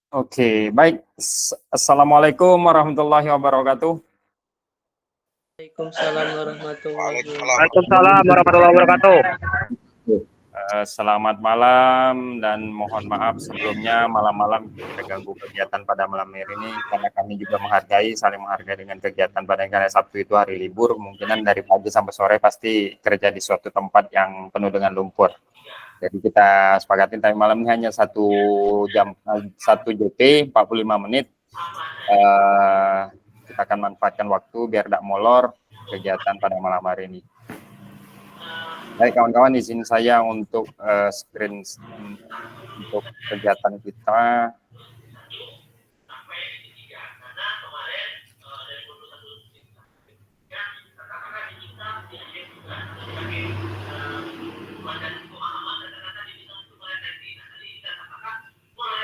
Oke, baik. Assalamualaikum warahmatullahi wabarakatuh. Waalaikumsalam warahmatullahi wabarakatuh. Waalaikumsalam warahmatullahi wabarakatuh. Selamat malam dan mohon maaf sebelumnya malam-malam kita ganggu kegiatan pada malam hari ini karena kami juga saling menghargai dengan kegiatan pada karena Sabtu itu hari libur, kemungkinan dari pagi sampai sore pasti kerja di suatu tempat yang penuh dengan lumpur. Jadi kita sepakatin time malam ini hanya 1 JP 45 menit. Kita akan manfaatkan waktu biar tidak molor kegiatan pada malam hari ini. Baik kawan-kawan, izin saya untuk screen untuk kegiatan kita.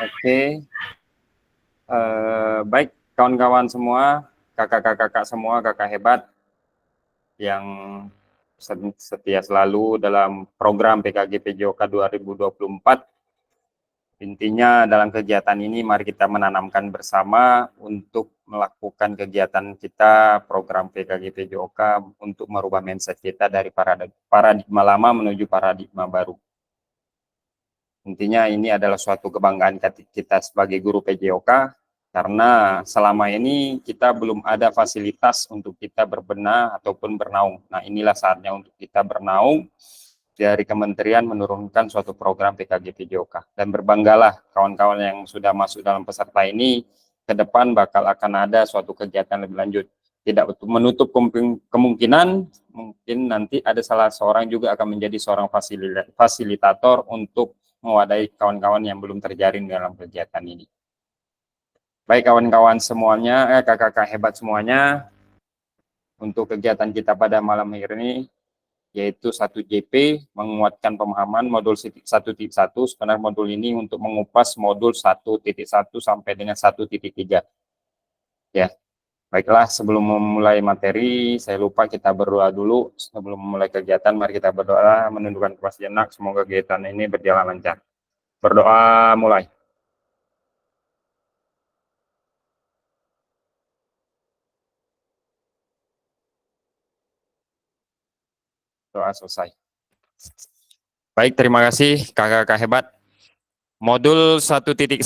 Oke. Baik kawan-kawan semua, kakak-kakak semua, kakak hebat yang setia selalu dalam program PKG PJOK 2024. Intinya dalam kegiatan ini mari kita menanamkan bersama untuk melakukan kegiatan kita program PKG PJOK untuk merubah mindset kita dari paradigma lama menuju paradigma baru. Intinya ini adalah suatu kebanggaan kita sebagai guru PJOK karena selama ini kita belum ada fasilitas untuk kita berbenah ataupun bernaung. Nah, inilah saatnya untuk kita bernaung dari kementerian menurunkan suatu program PKG PJOK. Dan berbanggalah kawan-kawan yang sudah masuk dalam peserta ini, ke depan bakal akan ada suatu kegiatan lebih lanjut. Tidak menutup kemungkinan, mungkin nanti ada salah seorang juga akan menjadi seorang fasilitator untuk mewadahi kawan-kawan yang belum terjaring dalam kegiatan ini. Baik kawan-kawan semuanya, kakak-kakak hebat semuanya, untuk kegiatan kita pada malam hari ini, yaitu 1 JP, menguatkan pemahaman modul 1.1, sebenarnya modul ini untuk mengupas modul 1.1 sampai dengan 1.3. Ya, baiklah sebelum memulai materi, saya lupa kita berdoa dulu. Sebelum memulai kegiatan, mari kita berdoa, menundukkan kepala sejenak, semoga kegiatan ini berjalan lancar. Berdoa mulai. Doa selesai. Baik, terima kasih kakak-kakak hebat. Modul 1.1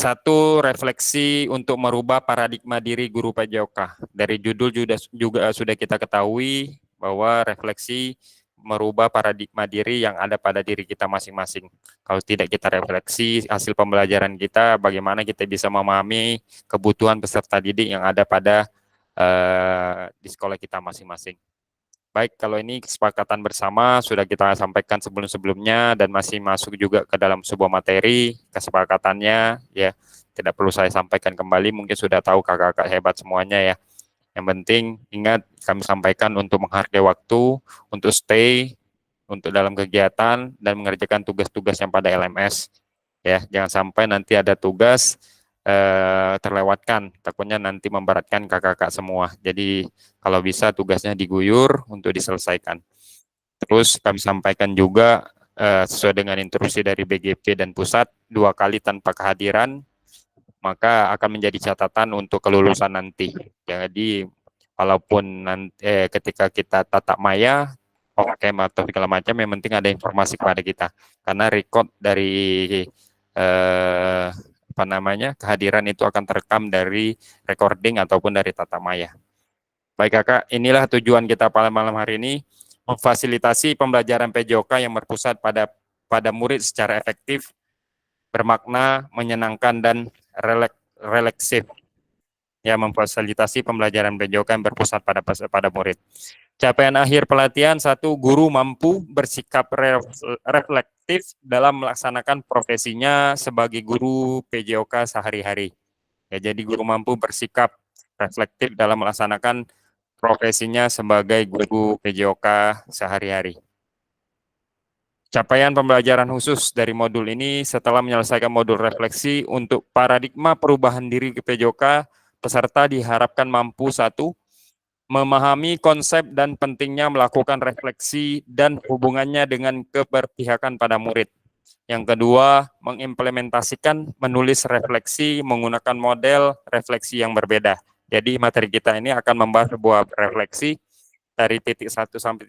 refleksi untuk merubah paradigma diri guru PJOK. Dari judul juga sudah kita ketahui bahwa refleksi merubah paradigma diri yang ada pada diri kita masing-masing. Kalau tidak kita refleksi hasil pembelajaran kita, bagaimana kita bisa memahami kebutuhan peserta didik yang ada pada di sekolah kita masing-masing. Baik, kalau ini kesepakatan bersama sudah kita sampaikan sebelum-sebelumnya dan masih masuk juga ke dalam sebuah materi, kesepakatannya ya tidak perlu saya sampaikan kembali, mungkin sudah tahu kakak-kakak hebat semuanya ya. Yang penting ingat kami sampaikan untuk menghargai waktu, untuk stay, untuk dalam kegiatan dan mengerjakan tugas-tugas yang pada LMS ya. Jangan sampai nanti ada tugas terlewatkan, takutnya nanti memberatkan kakak-kakak semua. Jadi kalau bisa tugasnya diguyur untuk diselesaikan. Terus kami sampaikan juga sesuai dengan instruksi dari BGP dan pusat, 2 kali tanpa kehadiran maka akan menjadi catatan untuk kelulusan nanti. Jadi walaupun nanti ketika kita tatap maya pakai atau segala macam, yang penting ada informasi kepada kita karena record dari kehadiran itu akan terekam dari recording ataupun dari tatap maya. Baik kakak, inilah tujuan kita pada malam hari ini, memfasilitasi pembelajaran PJOK yang berpusat pada murid secara efektif, bermakna, menyenangkan, dan relaksif. Ya, memfasilitasi pembelajaran PJOK yang berpusat pada murid. Capaian akhir pelatihan, 1, guru mampu bersikap reflektif dalam melaksanakan profesinya sebagai guru PJOK sehari-hari. Ya, jadi guru mampu bersikap reflektif dalam melaksanakan profesinya sebagai guru PJOK sehari-hari. Capaian pembelajaran khusus dari modul ini setelah menyelesaikan modul refleksi untuk paradigma perubahan diri ke PJOK, peserta diharapkan mampu 1, memahami konsep dan pentingnya melakukan refleksi dan hubungannya dengan keberpihakan pada murid. Yang kedua, mengimplementasikan menulis refleksi menggunakan model refleksi yang berbeda. Jadi materi kita ini akan membahas sebuah refleksi dari titik 1 sampai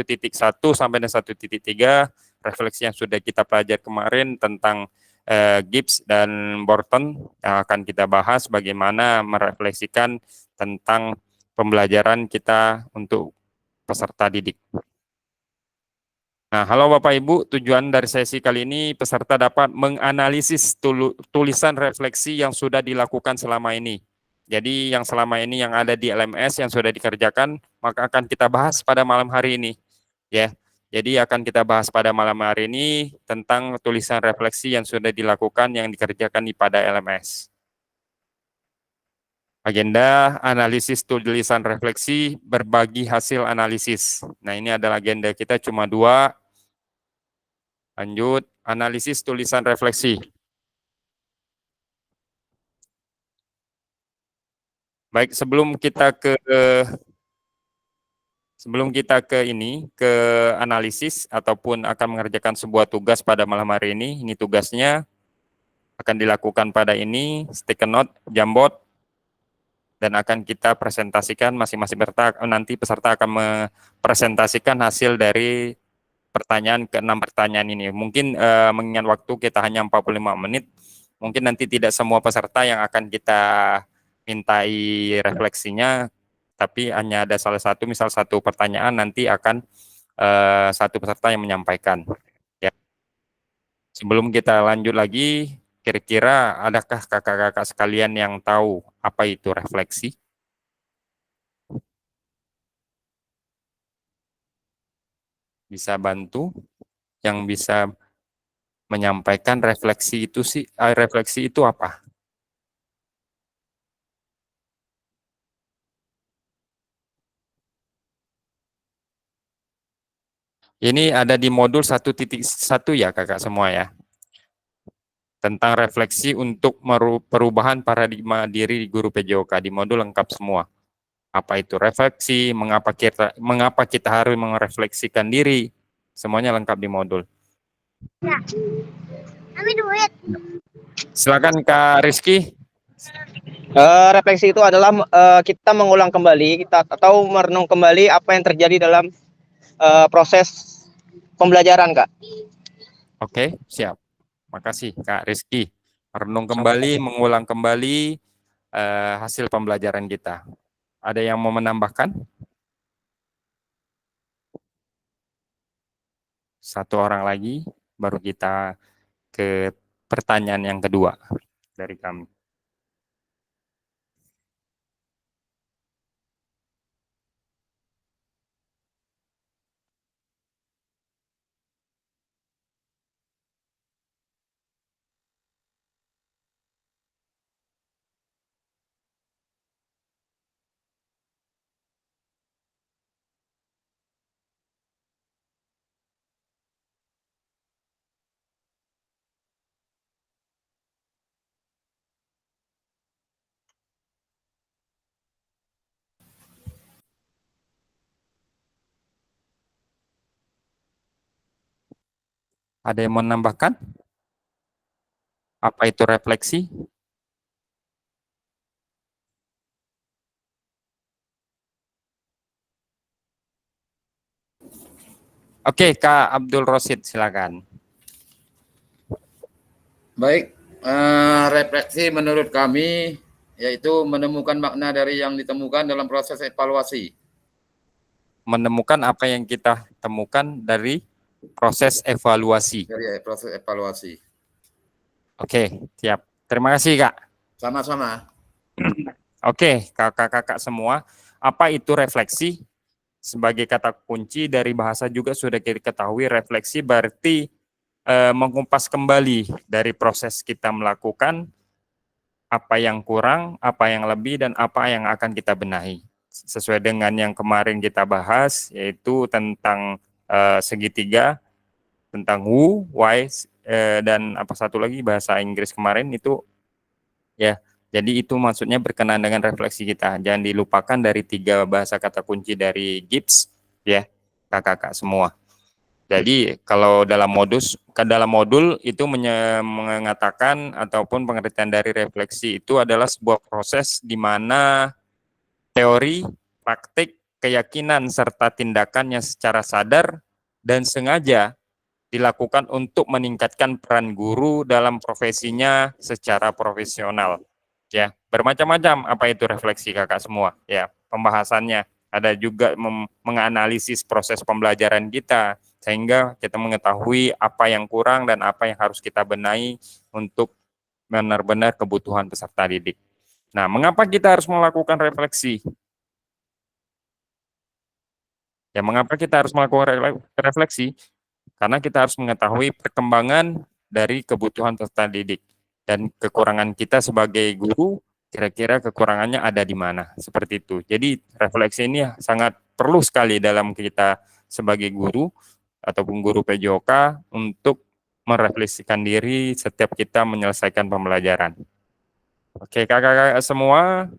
titik 1 sampai dengan 1.3, refleksi yang sudah kita pelajari kemarin tentang Gibbs dan Borton yang akan kita bahas bagaimana merefleksikan tentang pembelajaran kita untuk peserta didik. Nah, halo Bapak Ibu, tujuan dari sesi kali ini peserta dapat menganalisis tulisan refleksi yang sudah dilakukan selama ini. Jadi yang selama ini yang ada di LMS yang sudah dikerjakan, maka akan kita bahas pada malam hari ini. Ya, jadi akan kita bahas pada malam hari ini tentang tulisan refleksi yang sudah dilakukan yang dikerjakan pada LMS. Agenda analisis tulisan refleksi berbagi hasil analisis. Nah, ini adalah agenda kita cuma 2. Lanjut, analisis tulisan refleksi. Baik, sebelum kita ke analisis ataupun akan mengerjakan sebuah tugas pada malam hari ini tugasnya akan dilakukan pada ini, sticky note, Jamboard, dan akan kita presentasikan masing-masing nanti peserta akan mempresentasikan hasil dari pertanyaan ke-6 pertanyaan ini. Mungkin mengingat waktu kita hanya 45 menit, mungkin nanti tidak semua peserta yang akan kita mintai refleksinya, tapi hanya ada salah satu, misal satu pertanyaan nanti akan satu peserta yang menyampaikan. Ya. Sebelum kita lanjut lagi, kira-kira adakah kakak-kakak sekalian yang tahu apa itu refleksi? Bisa bantu? Yang bisa menyampaikan refleksi itu apa? Ini ada di modul 1.1 ya kakak semua ya. Tentang refleksi untuk perubahan paradigma diri di guru PJOK, di modul lengkap semua. Apa itu refleksi, mengapa kita harus merefleksikan diri, semuanya lengkap di modul. Ya. Ambil duit. Silakan Kak Rizky. Refleksi itu adalah kita mengulang kembali, atau merenung kembali apa yang terjadi dalam proses pembelajaran, Kak. Oke, siap. Makasih Kak Rizky. Merenung kembali, mengulang kembali hasil pembelajaran kita. Ada yang mau menambahkan? Satu orang lagi, baru kita ke pertanyaan yang kedua dari kami. Ada yang mau menambahkan? Apa itu refleksi? Oke, Kak Abdul Rosid, silakan. Baik, refleksi menurut kami yaitu menemukan makna dari yang ditemukan dalam proses evaluasi. Menemukan apa yang kita temukan dari proses evaluasi. Dari proses evaluasi. Oke, siap. Terima kasih, Kak. Sama-sama. Oke, kakak-kakak semua, apa itu refleksi? Sebagai kata kunci dari bahasa juga sudah kita ketahui, refleksi berarti mengupas kembali dari proses kita melakukan, apa yang kurang, apa yang lebih, dan apa yang akan kita benahi. Sesuai dengan yang kemarin kita bahas, yaitu tentang segitiga, tentang who, why, dan apa satu lagi bahasa Inggris kemarin itu, ya. Jadi itu maksudnya berkenaan dengan refleksi kita. Jangan dilupakan dari 3 bahasa kata kunci dari Gibbs, ya, kakak-kakak semua. Jadi kalau dalam modul itu mengatakan ataupun pengertian dari refleksi itu adalah sebuah proses di mana teori, praktik, keyakinan serta tindakan yang secara sadar dan sengaja dilakukan untuk meningkatkan peran guru dalam profesinya secara profesional. Ya, bermacam-macam apa itu refleksi kakak semua. Ya, pembahasannya ada juga menganalisis proses pembelajaran kita sehingga kita mengetahui apa yang kurang dan apa yang harus kita benahi untuk benar-benar kebutuhan peserta didik. Nah, mengapa kita harus melakukan refleksi? Ya, mengapa kita harus melakukan refleksi? Karena kita harus mengetahui perkembangan dari kebutuhan peserta didik dan kekurangan kita sebagai guru, kira-kira kekurangannya ada di mana, seperti itu. Jadi refleksi ini sangat perlu sekali dalam kita sebagai guru ataupun guru PJOK untuk merefleksikan diri setiap kita menyelesaikan pembelajaran. Oke, kakak-kakak semua,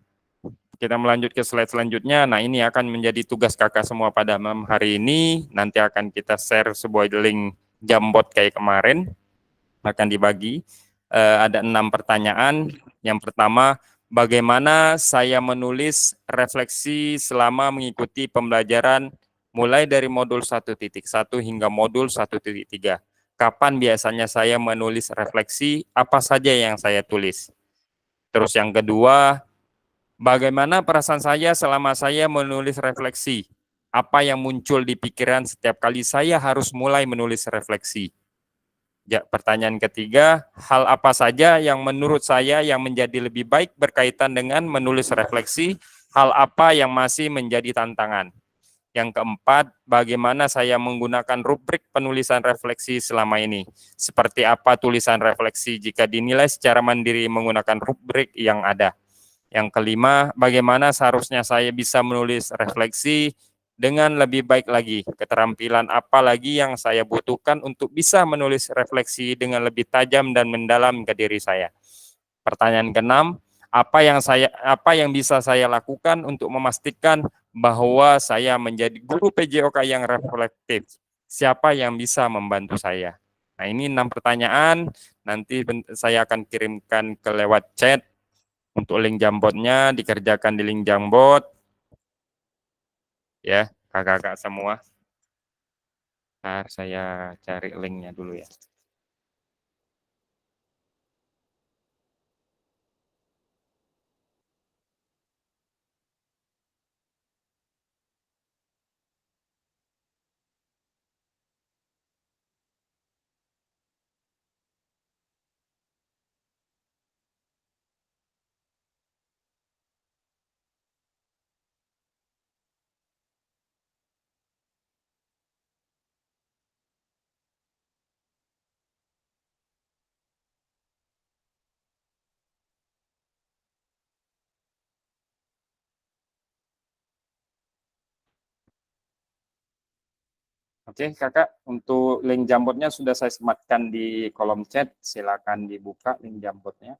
kita melanjut ke slide selanjutnya. Nah, ini akan menjadi tugas kakak semua pada malam hari ini. Nanti akan kita share sebuah link Jamboard kayak kemarin. Akan dibagi. Ada 6 pertanyaan. Yang pertama, bagaimana saya menulis refleksi selama mengikuti pembelajaran mulai dari modul 1.1 hingga modul 1.3. Kapan biasanya saya menulis refleksi? Apa saja yang saya tulis? Terus yang kedua, bagaimana perasaan saya selama saya menulis refleksi? Apa yang muncul di pikiran setiap kali saya harus mulai menulis refleksi? Ya, pertanyaan ketiga, hal apa saja yang menurut saya yang menjadi lebih baik berkaitan dengan menulis refleksi? Hal apa yang masih menjadi tantangan? Yang keempat, bagaimana saya menggunakan rubrik penulisan refleksi selama ini? Seperti apa tulisan refleksi jika dinilai secara mandiri menggunakan rubrik yang ada? Yang kelima, bagaimana seharusnya saya bisa menulis refleksi dengan lebih baik lagi? Keterampilan apa lagi yang saya butuhkan untuk bisa menulis refleksi dengan lebih tajam dan mendalam ke diri saya? Pertanyaan keenam, apa yang bisa saya lakukan untuk memastikan bahwa saya menjadi guru PJOK yang reflektif? Siapa yang bisa membantu saya? Nah, ini 6 pertanyaan, nanti saya akan kirimkan ke lewat chat. Untuk link Jamboardnya dikerjakan di link Jamboard, ya kakak-kakak semua. Ntar saya cari linknya dulu ya. Oke kakak, untuk link Jamboardnya sudah saya sematkan di kolom chat. Silakan dibuka link Jamboardnya.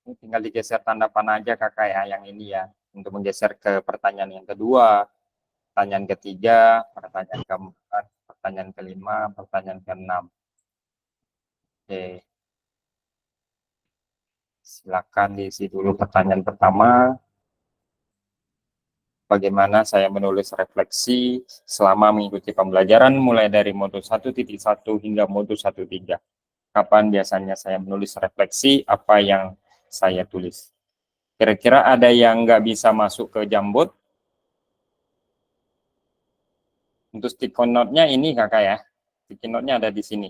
Ini tinggal digeser tanda panah aja kakak ya, yang ini ya. Untuk menggeser ke pertanyaan yang kedua, pertanyaan ketiga, pertanyaan keempat, pertanyaan kelima, pertanyaan keenam. Oke, silakan diisi dulu pertanyaan pertama. bagaimana saya menulis refleksi selama mengikuti pembelajaran mulai dari modul 1.1 hingga modul 1.3. Kapan biasanya saya menulis refleksi, apa yang saya tulis. Kira-kira ada yang nggak bisa masuk ke Jamboot? Untuk sticky note-nya ini kakak ya. Sticky note-nya ada di sini.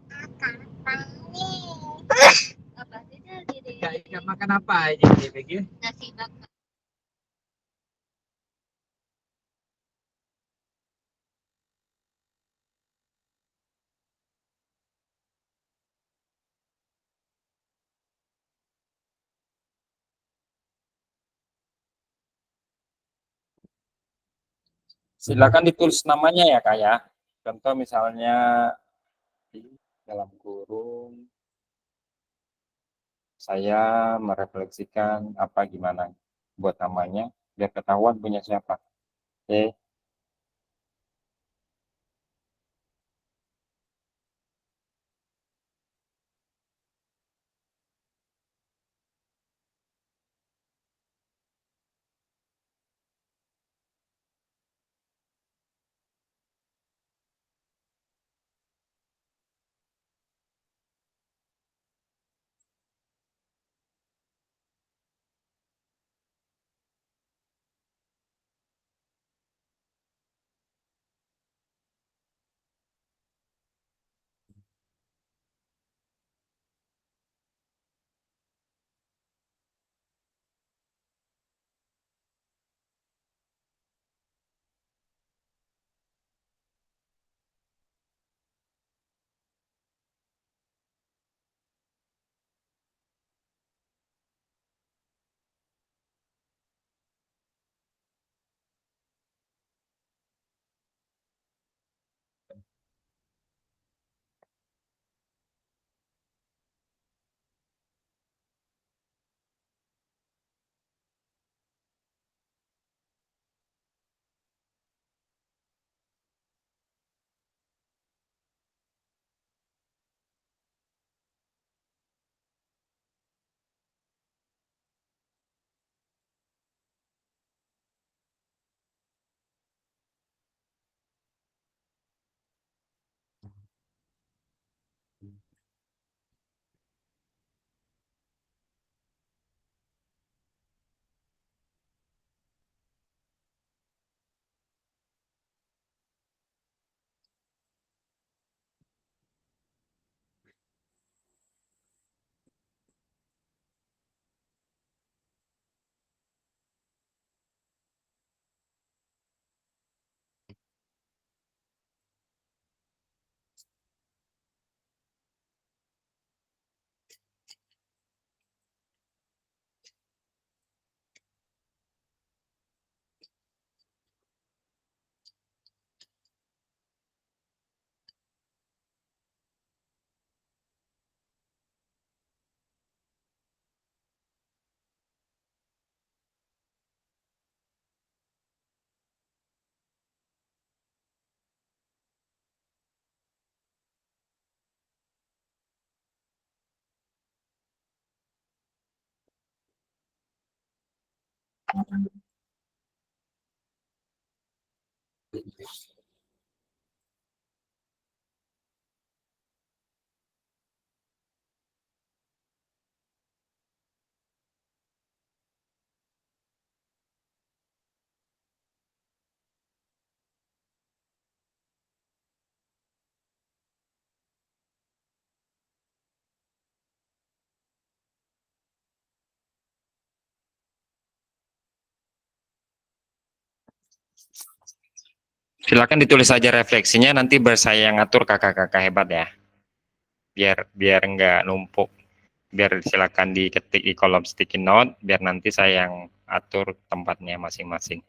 Kapan nih? Apa sih jadi? Ikan makan apa aja nih, Begi? Nasi bakar. Silakan ditulis namanya ya kak ya. Contoh misalnya di dalam kurung saya merefleksikan apa gimana buat namanya biar ketahuan punya siapa. Oke. Silakan ditulis saja refleksinya, nanti saya yang ngatur kakak-kakak hebat ya. Biar biar nggak numpuk. Biar silakan diketik di kolom sticky note, biar nanti saya yang atur tempatnya masing-masing.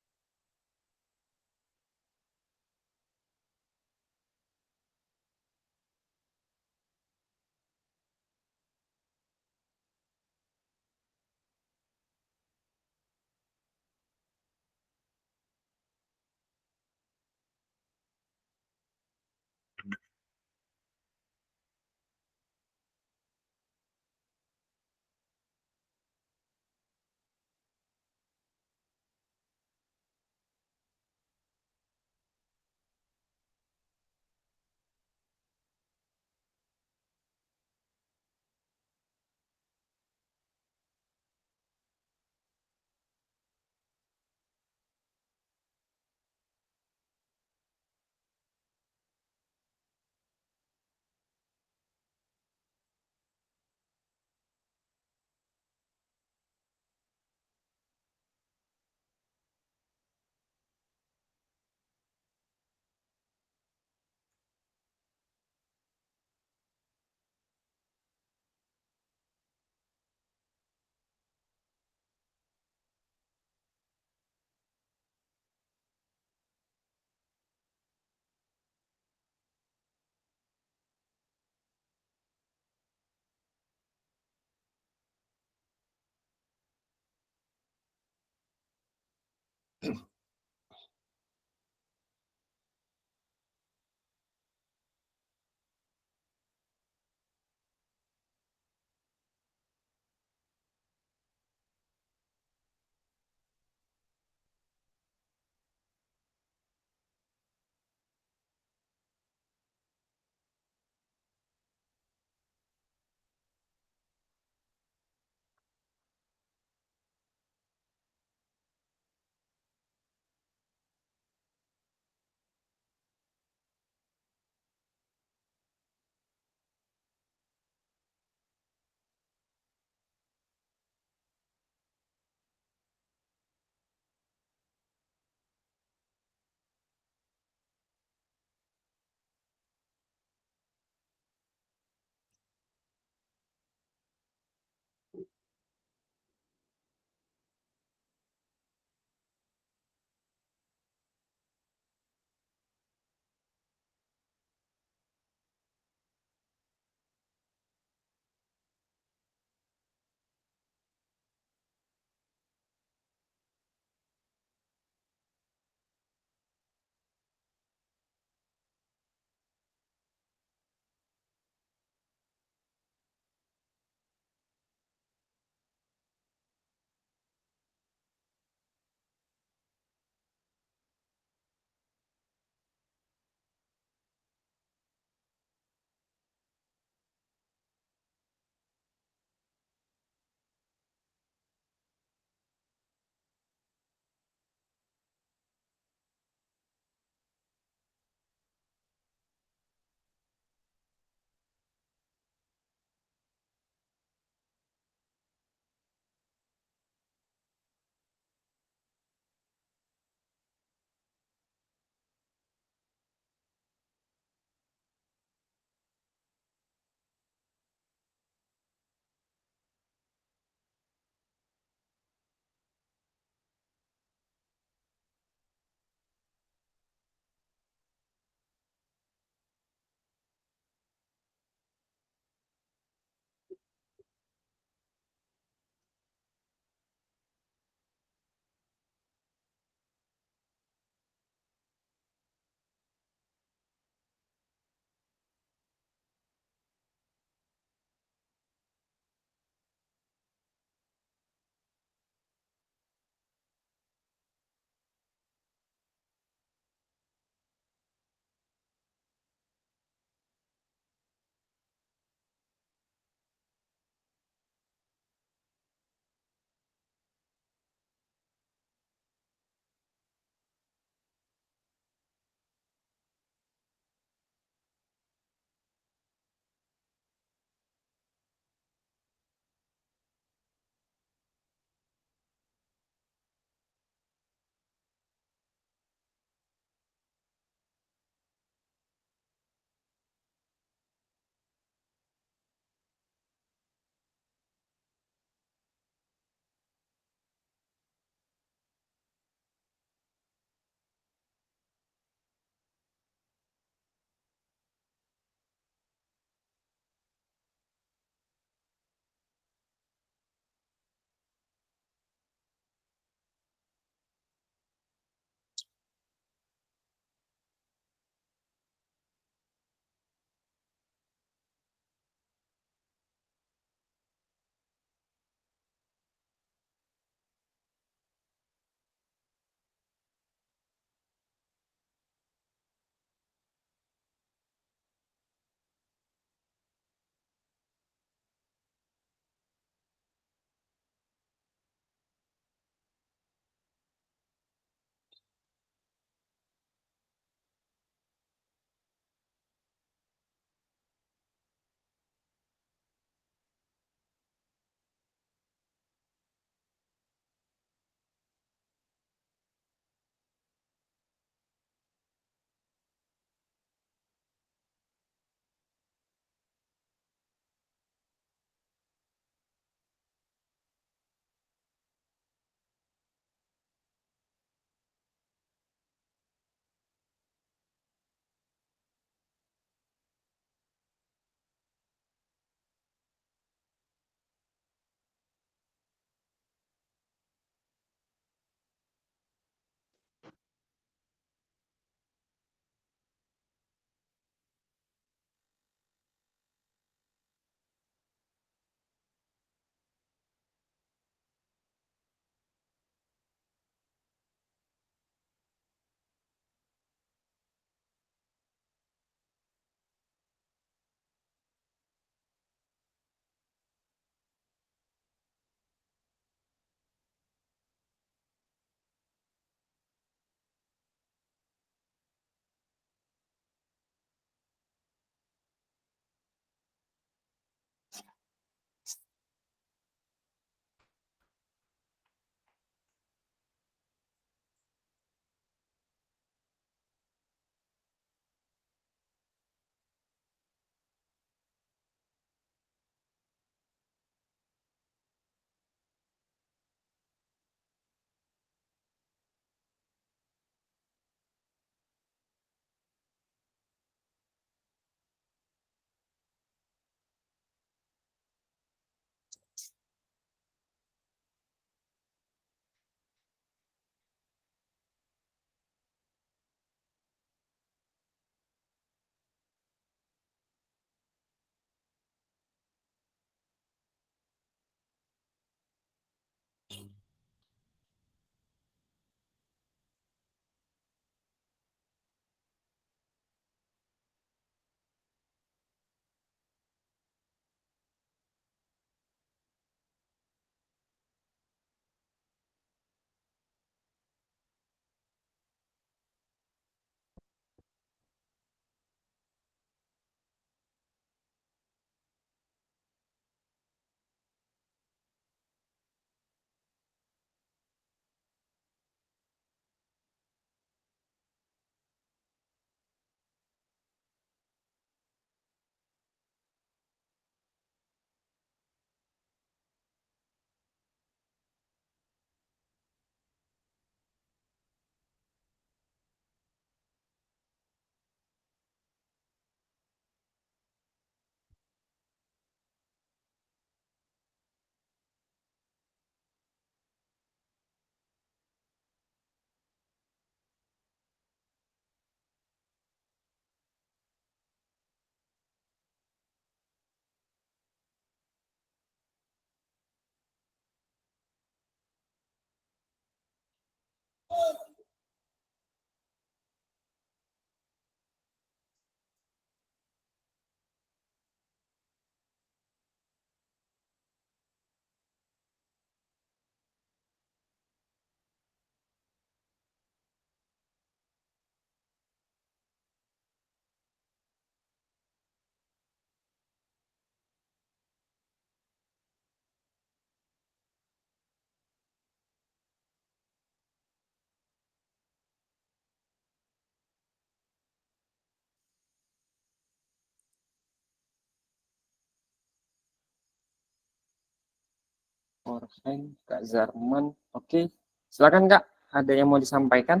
Forehand, Kak Zarman. Oke, silakan Kak. Ada yang mau disampaikan?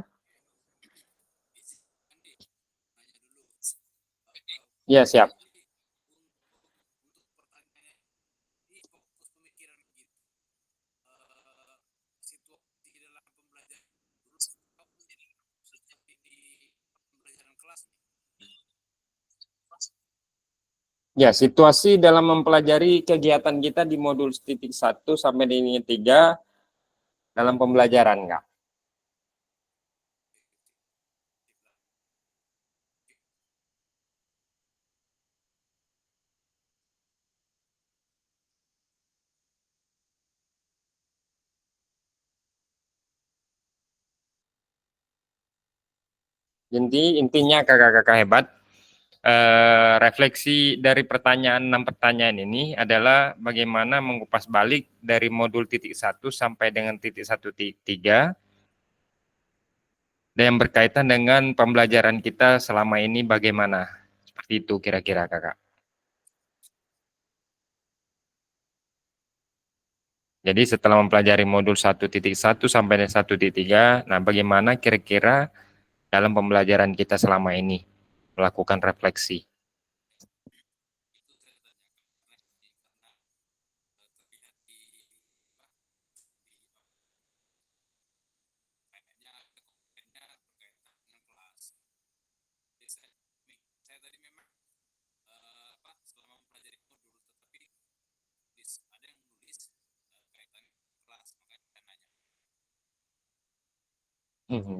Ya, siap. Ya, situasi dalam mempelajari kegiatan kita di modul titik 1 sampai dengan 3 dalam pembelajaran, Kak. Intinya kakak-kakak hebat, refleksi dari pertanyaan 6 pertanyaan ini adalah bagaimana mengupas balik dari modul titik 1 sampai dengan titik 1.3 dan yang berkaitan dengan pembelajaran kita selama ini bagaimana. Seperti itu kira-kira kakak. Jadi setelah mempelajari modul 1.1 sampai dengan 1.3, nah bagaimana kira-kira dalam pembelajaran kita selama ini melakukan refleksi.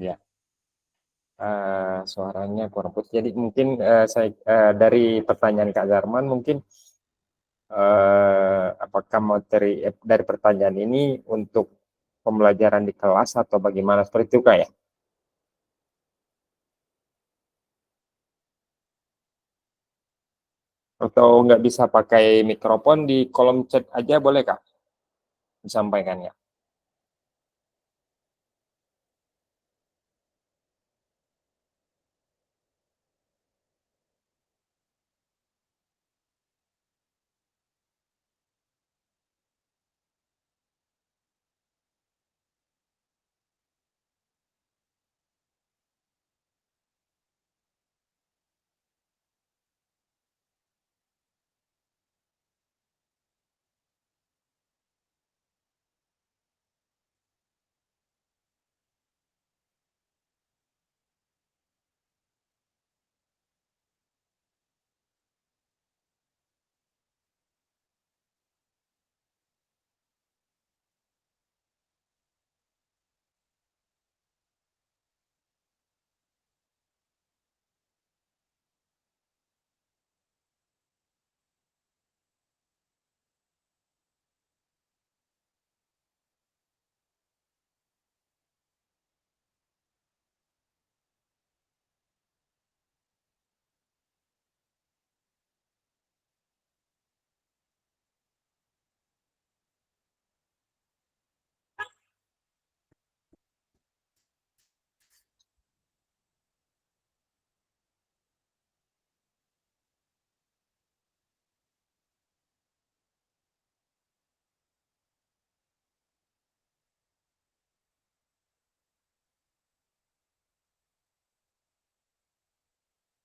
Ya. Suaranya kurang putus. Jadi mungkin saya dari pertanyaan Kak Zarman mungkin apakah materi dari pertanyaan ini untuk pembelajaran di kelas atau bagaimana seperti itu Kak ya? Atau nggak bisa pakai mikrofon di kolom chat aja boleh Kak? Disampaikannya.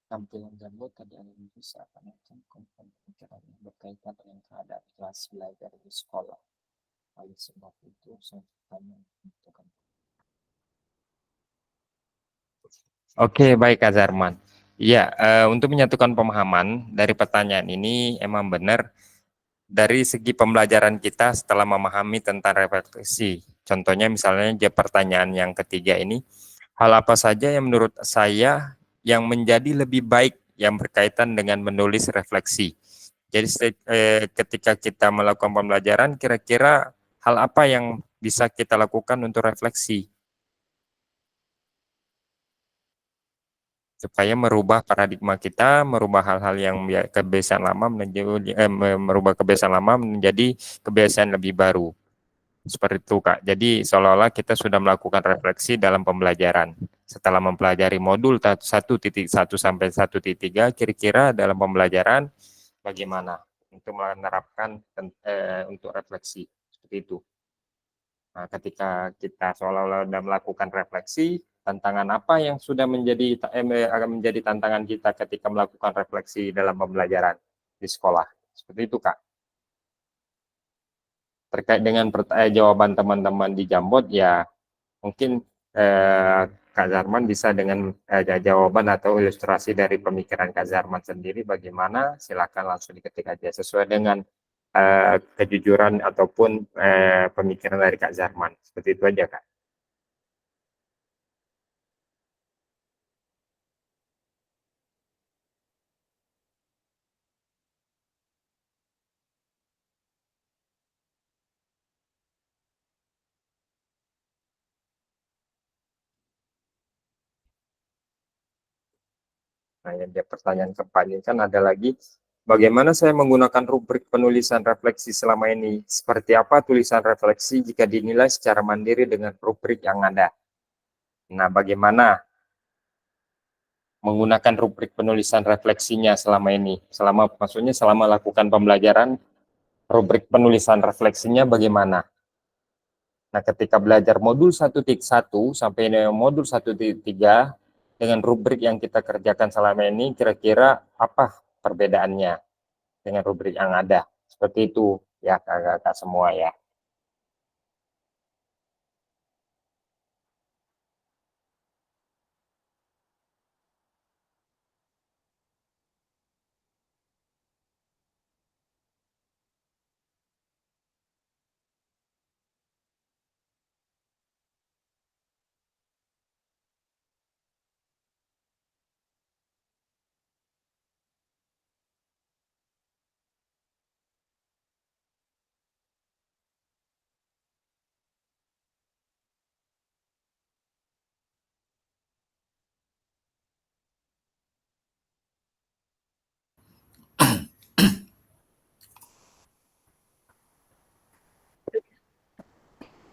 Tampilan gambar tadi ada bisa akan komponen pikiran yang berkaitan dengan keadaan kelas belajar di sekolah. Oleh sebab itu, saya tanya untuk Oke, baik Kak Zarman. Iya, untuk menyatukan pemahaman dari pertanyaan ini emang benar dari segi pembelajaran kita setelah memahami tentang refleksi. Contohnya misalnya pertanyaan yang ketiga ini, hal apa saja yang menurut saya yang menjadi lebih baik yang berkaitan dengan menulis refleksi. Jadi ketika kita melakukan pembelajaran, kira-kira hal apa yang bisa kita lakukan untuk refleksi? Supaya merubah paradigma kita, merubah hal-hal yang kebiasaan lama menjadi merubah kebiasaan lama menjadi kebiasaan lebih baru. Seperti itu Kak. Jadi seolah-olah kita sudah melakukan refleksi dalam pembelajaran. Setelah mempelajari modul 1.1 sampai 1.3, kira-kira dalam pembelajaran bagaimana untuk menerapkan untuk refleksi seperti itu. Nah, ketika kita seolah-olah sudah melakukan refleksi, tantangan apa yang sudah akan menjadi tantangan kita ketika melakukan refleksi dalam pembelajaran di sekolah? Seperti itu, Kak. Terkait dengan jawaban teman-teman di Jambot, ya mungkin Kak Zarman bisa dengan jawaban atau ilustrasi dari pemikiran Kak Zarman sendiri bagaimana, silakan langsung diketik aja sesuai dengan kejujuran ataupun pemikiran dari Kak Zarman. Seperti itu aja, Kak. Nah, yang dia pertanyaan keempat kan ada lagi, bagaimana saya menggunakan rubrik penulisan refleksi selama ini? Seperti apa tulisan refleksi jika dinilai secara mandiri dengan rubrik yang ada? Nah, bagaimana menggunakan rubrik penulisan refleksinya selama ini? Maksudnya selama lakukan pembelajaran, rubrik penulisan refleksinya bagaimana? Nah, ketika belajar modul 1.1 sampai modul 1.3, dengan rubrik yang kita kerjakan selama ini, kira-kira apa perbedaannya dengan rubrik yang ada? Seperti itu ya, kakak-kakak semua ya.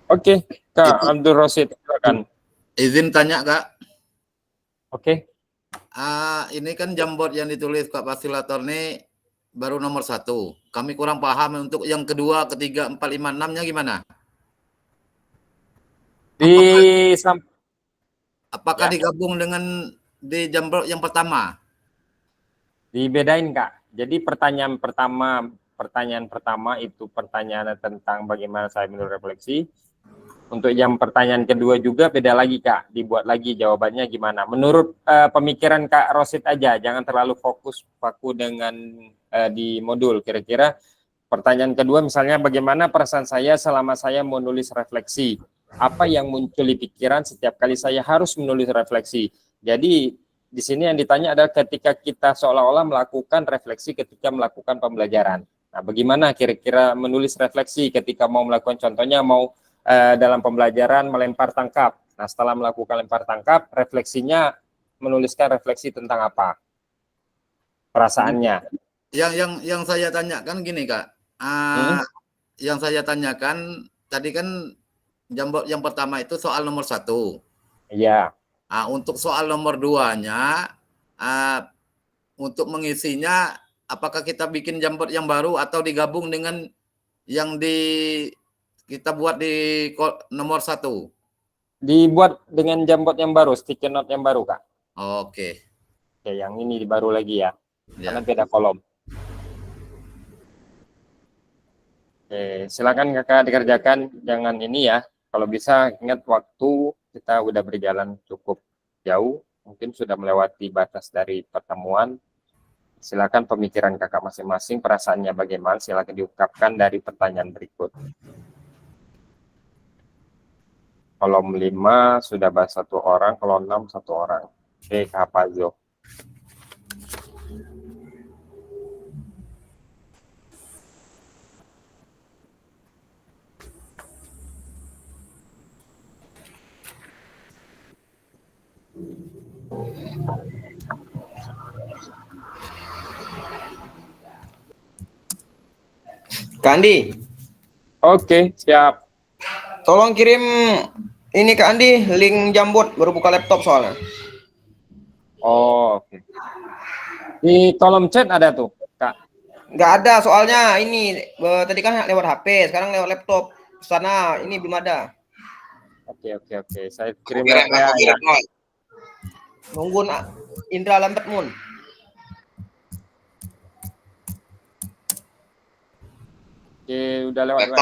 Oke, Kak Abdul Rosid, silakan. Izin tanya, Kak. Oke. Ini kan Jambot yang ditulis Kak Fasilitator ini baru nomor 1. Kami kurang paham untuk yang kedua, ketiga, 4, 5, 6-nya gimana? Apakah Ya. digabung dengan di Jambot yang pertama? Dibedain, Kak. Jadi pertanyaan pertama itu pertanyaan tentang bagaimana saya menulis refleksi. Untuk yang pertanyaan kedua juga beda lagi, Kak. Dibuat lagi jawabannya gimana. Menurut pemikiran Kak Rosid aja, jangan terlalu paku dengan di modul. Kira-kira pertanyaan kedua misalnya bagaimana perasaan saya selama saya menulis refleksi. Apa yang muncul di pikiran setiap kali saya harus menulis refleksi. Jadi di sini yang ditanya adalah ketika kita seolah-olah melakukan refleksi ketika melakukan pembelajaran. Nah, bagaimana kira-kira menulis refleksi ketika mau melakukan, contohnya mau dalam pembelajaran melempar tangkap. Nah, setelah melakukan lempar tangkap, refleksinya menuliskan refleksi tentang apa? Perasaannya. Yang saya tanyakan gini, Kak. Yang saya tanyakan tadi kan Jambot yang pertama itu soal nomor 1. Iya. Untuk soal nomor 2-nya, untuk mengisinya, apakah kita bikin Jambot yang baru atau digabung dengan yang kita buat di nomor 1? Dibuat dengan Jambot yang baru, sticky note yang baru, Kak. Oke. Oke, yang ini baru lagi ya. Karena Ya. beda kolom. Oke, silakan Kakak dikerjakan, jangan ini ya. Kalau bisa ingat waktu kita udah berjalan cukup jauh, mungkin sudah melewati batas dari pertemuan. Silakan pemikiran Kakak masing-masing, perasaannya bagaimana, silakan diungkapkan dari pertanyaan berikut. Kolom 5 sudah bahas 1 orang, kolom 6 1 orang. Oke, Kak Pazo. Kak Andi. Oke, siap. Tolong kirim ini Kak Andi, link Jambot, baru buka laptop soalnya. Oh, oke. Di kolom chat ada tuh, Kak. Nggak ada soalnya ini tadi kan lewat HP, sekarang lewat laptop. Sana ini belum ada. Oke. Saya kirim linknya ya. Nunggu nak Indra lambat mun. Oke, udah lewat.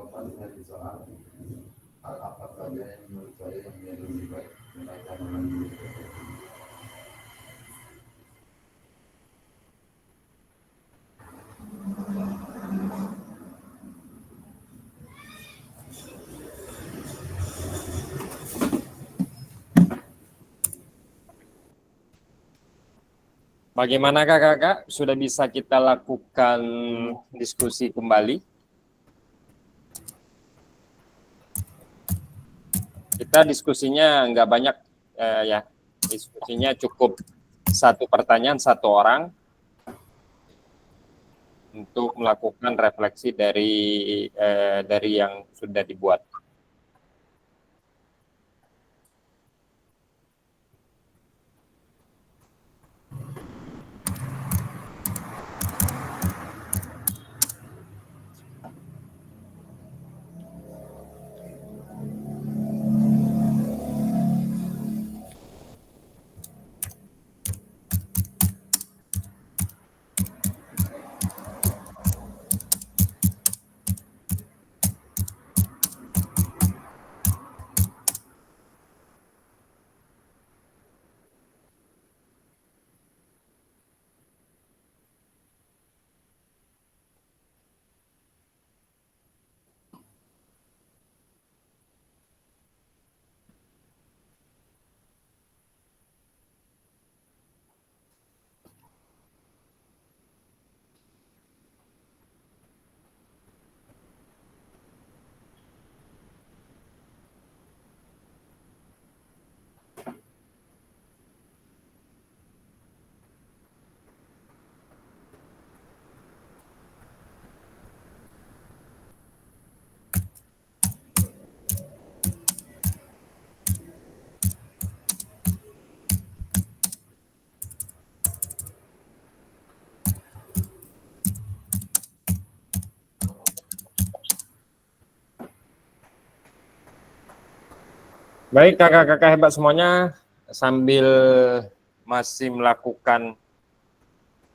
jawaban dari soal hal apa saja yang menurut saya yang lebih baik menaikkan ulang. Bagaimana kakak-kakak? Sudah bisa kita lakukan diskusi kembali? Kita diskusinya nggak banyak ya. Diskusinya cukup satu pertanyaan satu orang untuk melakukan refleksi dari yang sudah dibuat. Baik kakak-kakak hebat semuanya, sambil masih melakukan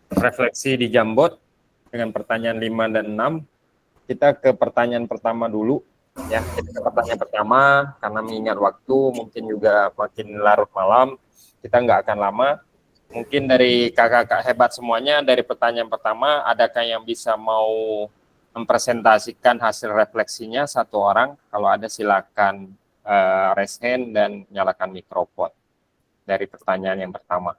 refleksi di Jambot dengan pertanyaan 5 dan 6, kita ke pertanyaan pertama dulu. Ya, kita ke pertanyaan pertama, karena mengingat waktu, mungkin juga makin larut malam, kita nggak akan lama. Mungkin dari kakak-kakak hebat semuanya, dari pertanyaan pertama, adakah yang bisa mau mempresentasikan hasil refleksinya satu orang? Kalau ada silakan raise hand dan nyalakan mikrofon dari pertanyaan yang pertama.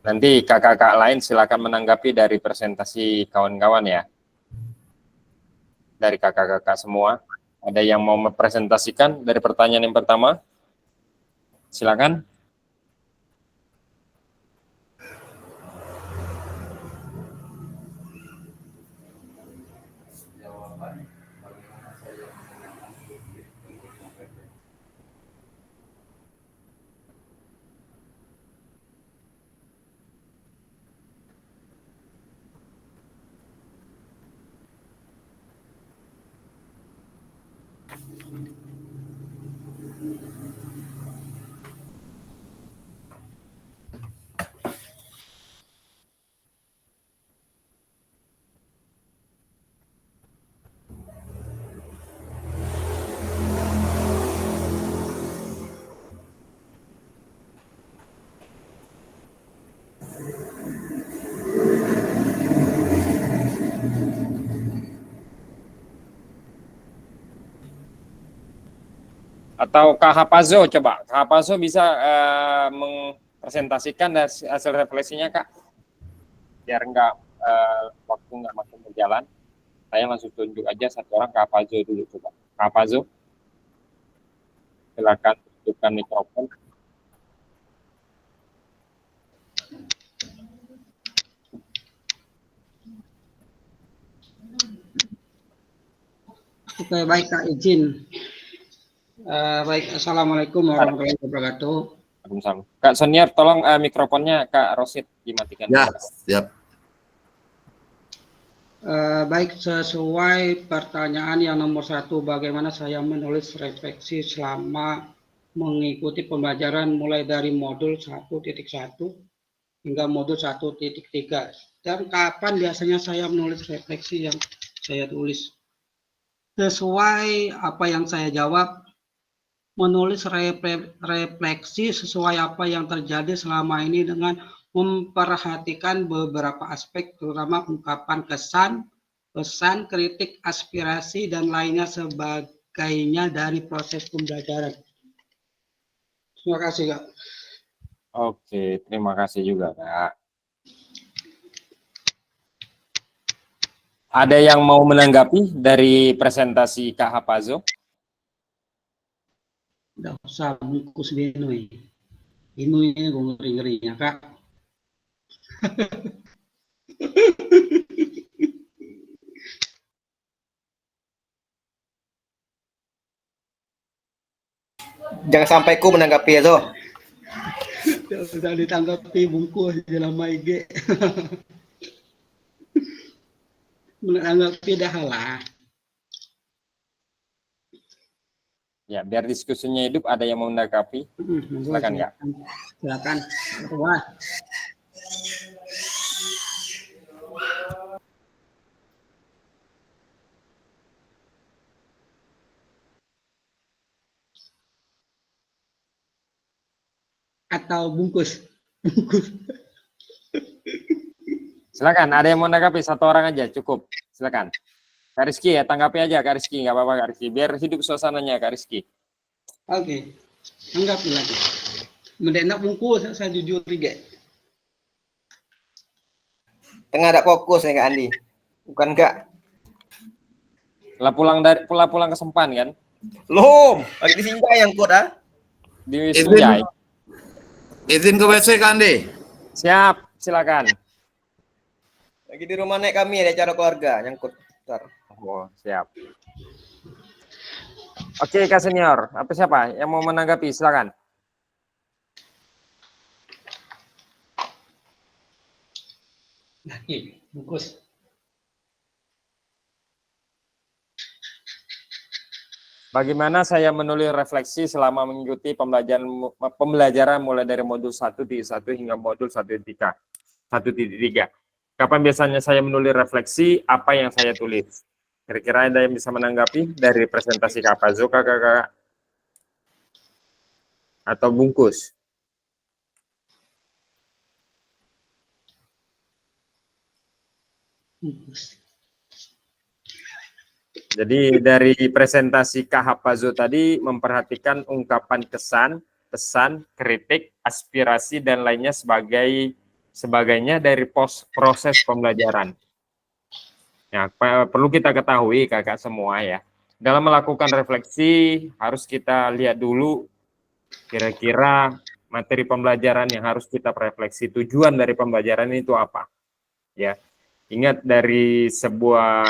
Nanti kakak-kakak lain silakan menanggapi dari presentasi kawan-kawan ya. Dari kakak-kakak semua. Ada yang mau mempresentasikan dari pertanyaan yang pertama? Silakan. Atau Kak Hapazo, coba Kak Hapazo bisa mempresentasikan hasil refleksinya Kak, biar waktu nggak makin berjalan. Saya langsung tunjuk aja satu orang, Kak Hapazo dulu coba. Kak Hapazo, silakan tunjukkan mikrofon. Oke, baik Kak, izin. Baik, Assalamualaikum warahmatullahi wabarakatuh. Waalaikumsalam. Kak Senior, tolong mikrofonnya Kak Rosid dimatikan. Ya, siap. Baik, sesuai pertanyaan yang nomor 1, bagaimana saya menulis refleksi selama mengikuti pembelajaran mulai dari modul 1.1 hingga modul 1.3. Dan kapan biasanya saya menulis refleksi yang saya tulis? Sesuai apa yang saya jawab, menulis refleksi sesuai apa yang terjadi selama ini dengan memperhatikan beberapa aspek, terutama ungkapan kesan, pesan, kritik, aspirasi, dan lainnya sebagainya dari proses pembelajaran. Terima kasih, Kak. Oke, terima kasih juga, Kak. Ada yang mau menanggapi dari presentasi Kak Hapazo? Nggak usah bungkus Inui. Inui ini ngeri-ngerinya, Kak. Jangan sampai ku menanggapi ya, Zo. Sudah ditanggapi bungkus dalam IG. Menanggapi dah lah. Ya, biar diskusinya hidup, ada yang mau menanggapi? Silakan, Kak. Silakan. Wah. Atau bungkus. Silakan, ada yang mau menanggapi? Satu orang aja, cukup. Silakan. Kak Rizky ya, tanggapi aja Kak Rizky, nggak apa-apa Kak Rizky. Biar hidup suasananya Kak Rizky. Oke. Tanggapi lagi. Mendenak bungkus, saya jujur juga. Tengah ada fokus nih Kak Andi. Bukan Kak? Pulang ke Sempan kan? Belum. Lagi di Sinjai yang kuat ah. Di Sinjai. Izin ke WC Kak Andi. Siap, silakan. Lagi di rumah nek kami ada acara keluarga nyangkut. Bentar. Oh, siap. Oke, Kak Senior. Apa siapa yang mau menanggapi? Silakan. Lagi, bungkus. Bagaimana saya menulis refleksi selama mengikuti pembelajaran mulai dari modul 1.1 hingga modul 1.3. Kapan biasanya saya menulis refleksi, apa yang saya tulis? Kira-kira ada yang bisa menanggapi dari presentasi Kak Pazo, Kakak? Atau bungkus? Bungkus. Jadi dari presentasi Kak Hapazo tadi memperhatikan ungkapan kesan, pesan, kritik, aspirasi, dan lainnya sebagainya dari proses pembelajaran. Ya, perlu kita ketahui kakak semua ya, dalam melakukan refleksi harus kita lihat dulu kira-kira materi pembelajaran yang harus kita refleksi, tujuan dari pembelajaran itu apa. Ya, ingat dari sebuah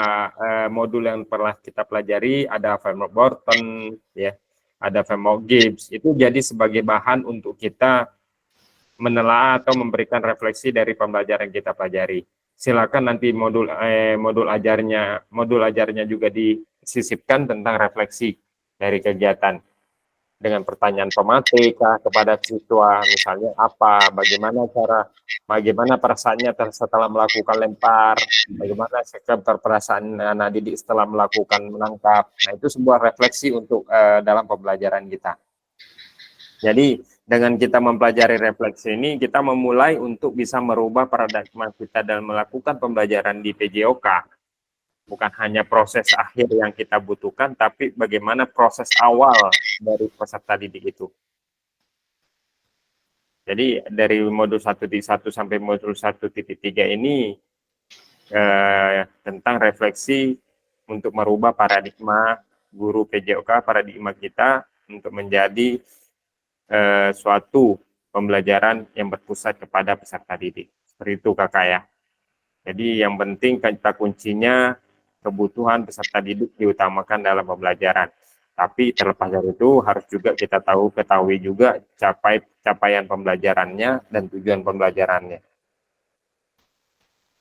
modul yang pernah kita pelajari ada framework Borton, ya, ada framework Gibbs, itu jadi sebagai bahan untuk kita menelaah atau memberikan refleksi dari pembelajaran yang kita pelajari. Silakan nanti modul ajarnya juga disisipkan tentang refleksi dari kegiatan dengan pertanyaan pematik kepada siswa, misalnya apa, bagaimana perasaannya setelah melakukan lempar, bagaimana sikap perasaan anak didik setelah melakukan menangkap. Nah, itu sebuah refleksi untuk dalam pembelajaran kita. Jadi dengan kita mempelajari refleksi ini, kita memulai untuk bisa merubah paradigma kita dalam melakukan pembelajaran di PJOK. Bukan hanya proses akhir yang kita butuhkan, tapi bagaimana proses awal dari peserta didik itu. Jadi dari modul 1.1 sampai modul 1.3 ini tentang refleksi untuk merubah paradigma guru PJOK, paradigma kita untuk menjadi suatu pembelajaran yang berpusat kepada peserta didik. Seperti itu kakak ya. Jadi yang penting kita kuncinya kebutuhan peserta didik diutamakan dalam pembelajaran. Tapi terlepas dari itu harus juga kita ketahui juga capaian pembelajarannya dan tujuan pembelajarannya.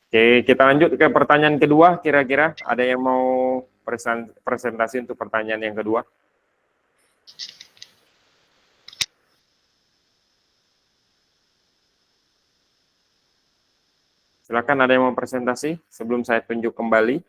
Oke, kita lanjut ke pertanyaan kedua. Kira-kira ada yang mau presentasi untuk pertanyaan yang kedua? Silakan, ada yang mau presentasi sebelum saya tunjuk kembali.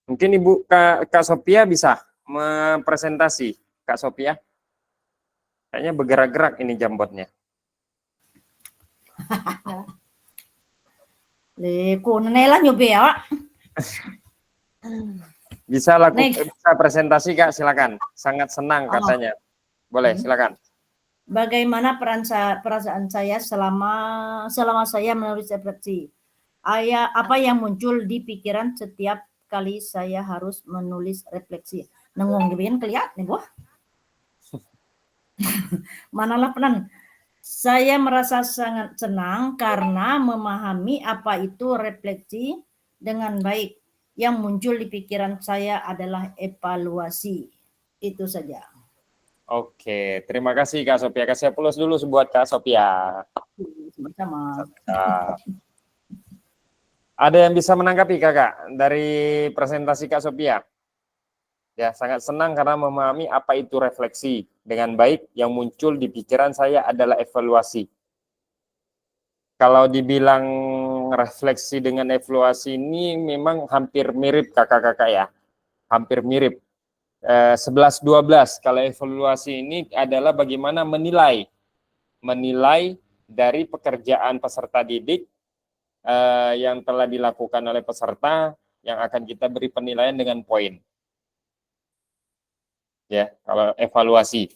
Mungkin Ibu Kak Sophia bisa mempresentasi. Kak Sophia, kayaknya bergerak-gerak ini jambotnya. Le kunela nyobe ya. Bisa Next. bisa presentasi Kak, silakan. Sangat senang katanya. Boleh, silakan. Bagaimana perasaan saya selama saya menulis refleksi? Apa yang muncul di pikiran setiap kali saya harus menulis refleksi? Nengong gitu kelihatan nih, Manalah penan. Saya merasa sangat senang karena memahami apa itu refleksi dengan baik. Yang muncul di pikiran saya adalah evaluasi. Itu saja. Oke, terima kasih Kak Sophia. Kasih aplaus dulu buat Kak Sophia. Sama-sama. Ada yang bisa menanggapi Kakak dari presentasi Kak Sophia? Ya, sangat senang karena memahami apa itu refleksi dengan baik. Yang muncul di pikiran saya adalah evaluasi. Kalau dibilang refleksi dengan evaluasi ini memang hampir mirip kakak-kakak ya. Hampir mirip. 11-12. Kalau evaluasi ini adalah bagaimana menilai dari pekerjaan peserta didik yang telah dilakukan oleh peserta yang akan kita beri penilaian dengan poin. Ya, kalau evaluasi.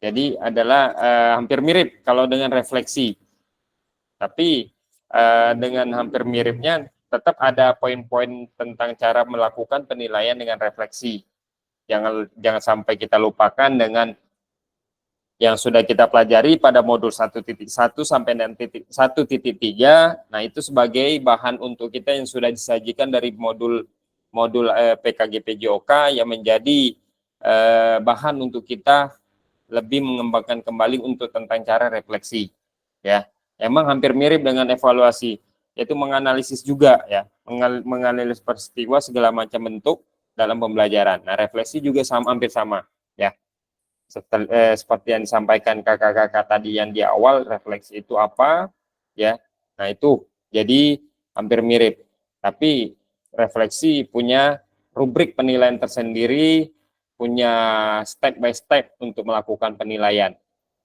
Jadi adalah hampir mirip kalau dengan refleksi. Tapi dengan hampir miripnya tetap ada poin-poin tentang cara melakukan penilaian dengan refleksi. Jangan sampai kita lupakan dengan yang sudah kita pelajari pada modul 1.1 sampai 1.3. Nah, itu sebagai bahan untuk kita yang sudah disajikan dari modul PKGPJOK yang menjadi bahan untuk kita lebih mengembangkan kembali untuk tentang cara refleksi. Ya, emang hampir mirip dengan evaluasi, yaitu menganalisis juga ya, menganalisis peristiwa segala macam bentuk dalam pembelajaran. Nah, refleksi juga hampir sama ya. Seperti yang disampaikan kakak-kakak tadi yang di awal, refleksi itu apa ya. Nah, itu jadi hampir mirip. Tapi refleksi punya rubrik penilaian tersendiri, punya step by step untuk melakukan penilaian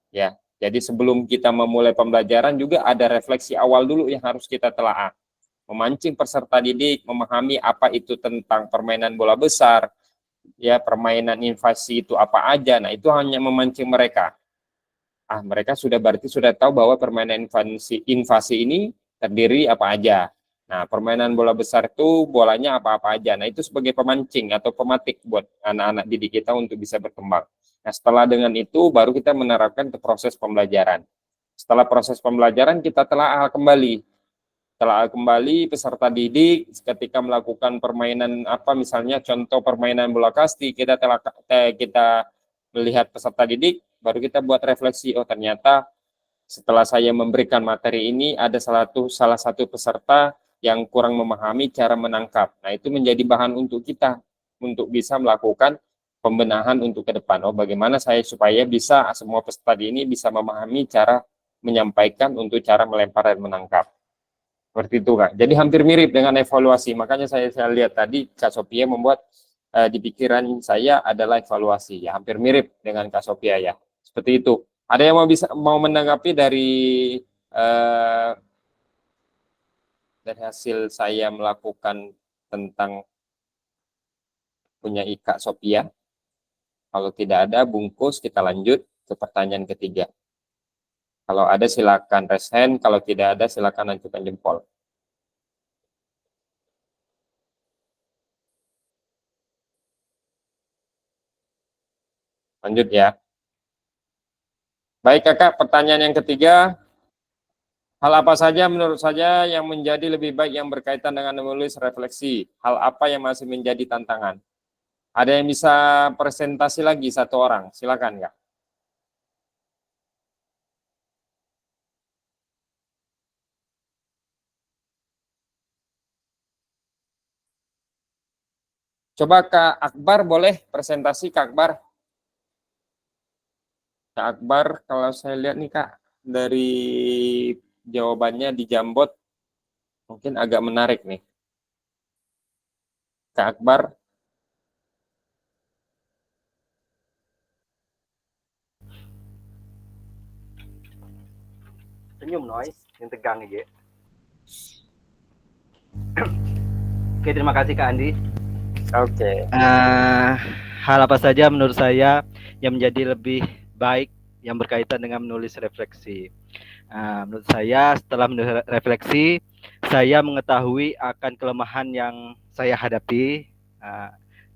ya. Jadi sebelum kita memulai pembelajaran juga ada refleksi awal dulu yang harus kita telaah. Memancing peserta didik memahami apa itu tentang permainan bola besar, ya, permainan invasi itu apa aja. Nah, itu hanya memancing mereka. Mereka berarti sudah tahu bahwa permainan invasi ini terdiri apa aja. Nah, permainan bola besar itu bolanya apa-apa aja. Nah, itu sebagai pemancing atau pematik buat anak-anak didik kita untuk bisa berkembang. Nah, setelah dengan itu baru kita menerapkan ke proses pembelajaran. Setelah proses pembelajaran kita telah kembali peserta didik ketika melakukan permainan apa, misalnya contoh permainan bola kasti, kita melihat peserta didik, baru kita buat refleksi. Oh, ternyata setelah saya memberikan materi ini ada salah satu peserta yang kurang memahami cara menangkap. Nah, itu menjadi bahan untuk kita untuk bisa melakukan pembenahan untuk ke depan. Oh, bagaimana saya supaya bisa semua peserta ini bisa memahami cara menyampaikan untuk cara melempar dan menangkap. Seperti itu, Kak. Jadi hampir mirip dengan evaluasi. Makanya saya lihat tadi Kak Sophia membuat di pikiran saya adalah evaluasi. Ya, hampir mirip dengan Kak Sophia ya. Seperti itu. Ada yang mau menanggapi dari hasil saya melakukan tentang punya Kak Sophia? Kalau tidak ada, bungkus kita lanjut. Itu pertanyaan ketiga. Kalau ada silakan raise hand, kalau tidak ada silakan ajukan jempol. Lanjut ya. Baik kakak, pertanyaan yang ketiga. Hal apa saja menurut saya yang menjadi lebih baik yang berkaitan dengan menulis refleksi? Hal apa yang masih menjadi tantangan? Ada yang bisa presentasi lagi satu orang? Silakan Kak. Coba Kak Akbar boleh presentasi Kak Akbar? Kak Akbar, kalau saya lihat nih Kak, dari jawabannya di Jambot, mungkin agak menarik nih. Kak Akbar. Senyum noy, yang tegang aja. Oke, terima kasih Kak Andi. Oke. Hal apa saja menurut saya yang menjadi lebih baik yang berkaitan dengan menulis refleksi? Menurut saya setelah menulis refleksi, saya mengetahui akan kelemahan yang saya hadapi.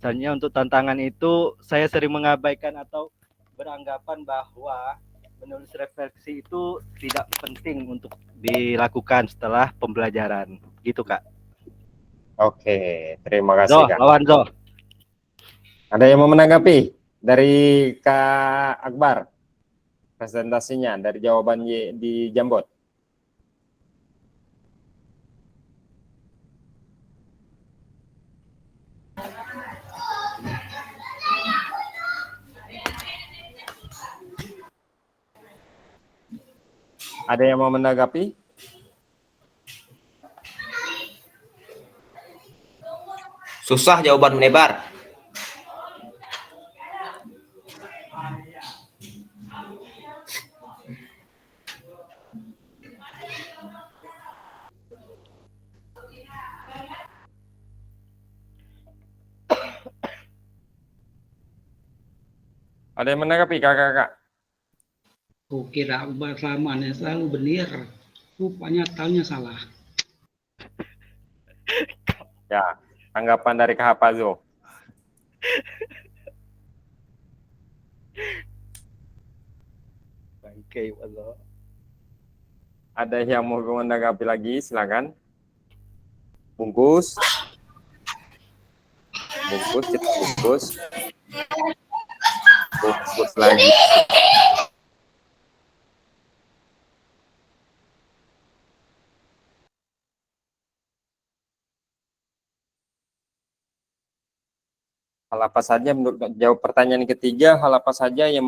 Misalnya untuk tantangan itu, saya sering mengabaikan atau beranggapan bahwa menulis refleksi itu tidak penting untuk dilakukan setelah pembelajaran. Gitu Kak. Oke, terima kasih Zo, Kak. lawan Zo. Ada yang mau menanggapi dari Kak Akbar? Presentasinya dari jawaban di Jambot. Ada yang mau menanggapi? Susah jawaban menebar. Ada yang menanggapi kakak-kakak? Kukira Rahman selalu benar, rupanya tahunya salah. Ya, tanggapan dari Kak Hafazo. Oke, Allah. Ada yang mau menanggapi lagi? Silakan. Bungkus. Bungkus, kita bungkus. Bungkus lagi. Hal apa saja menurut jawab pertanyaan ketiga, hal apa saja yang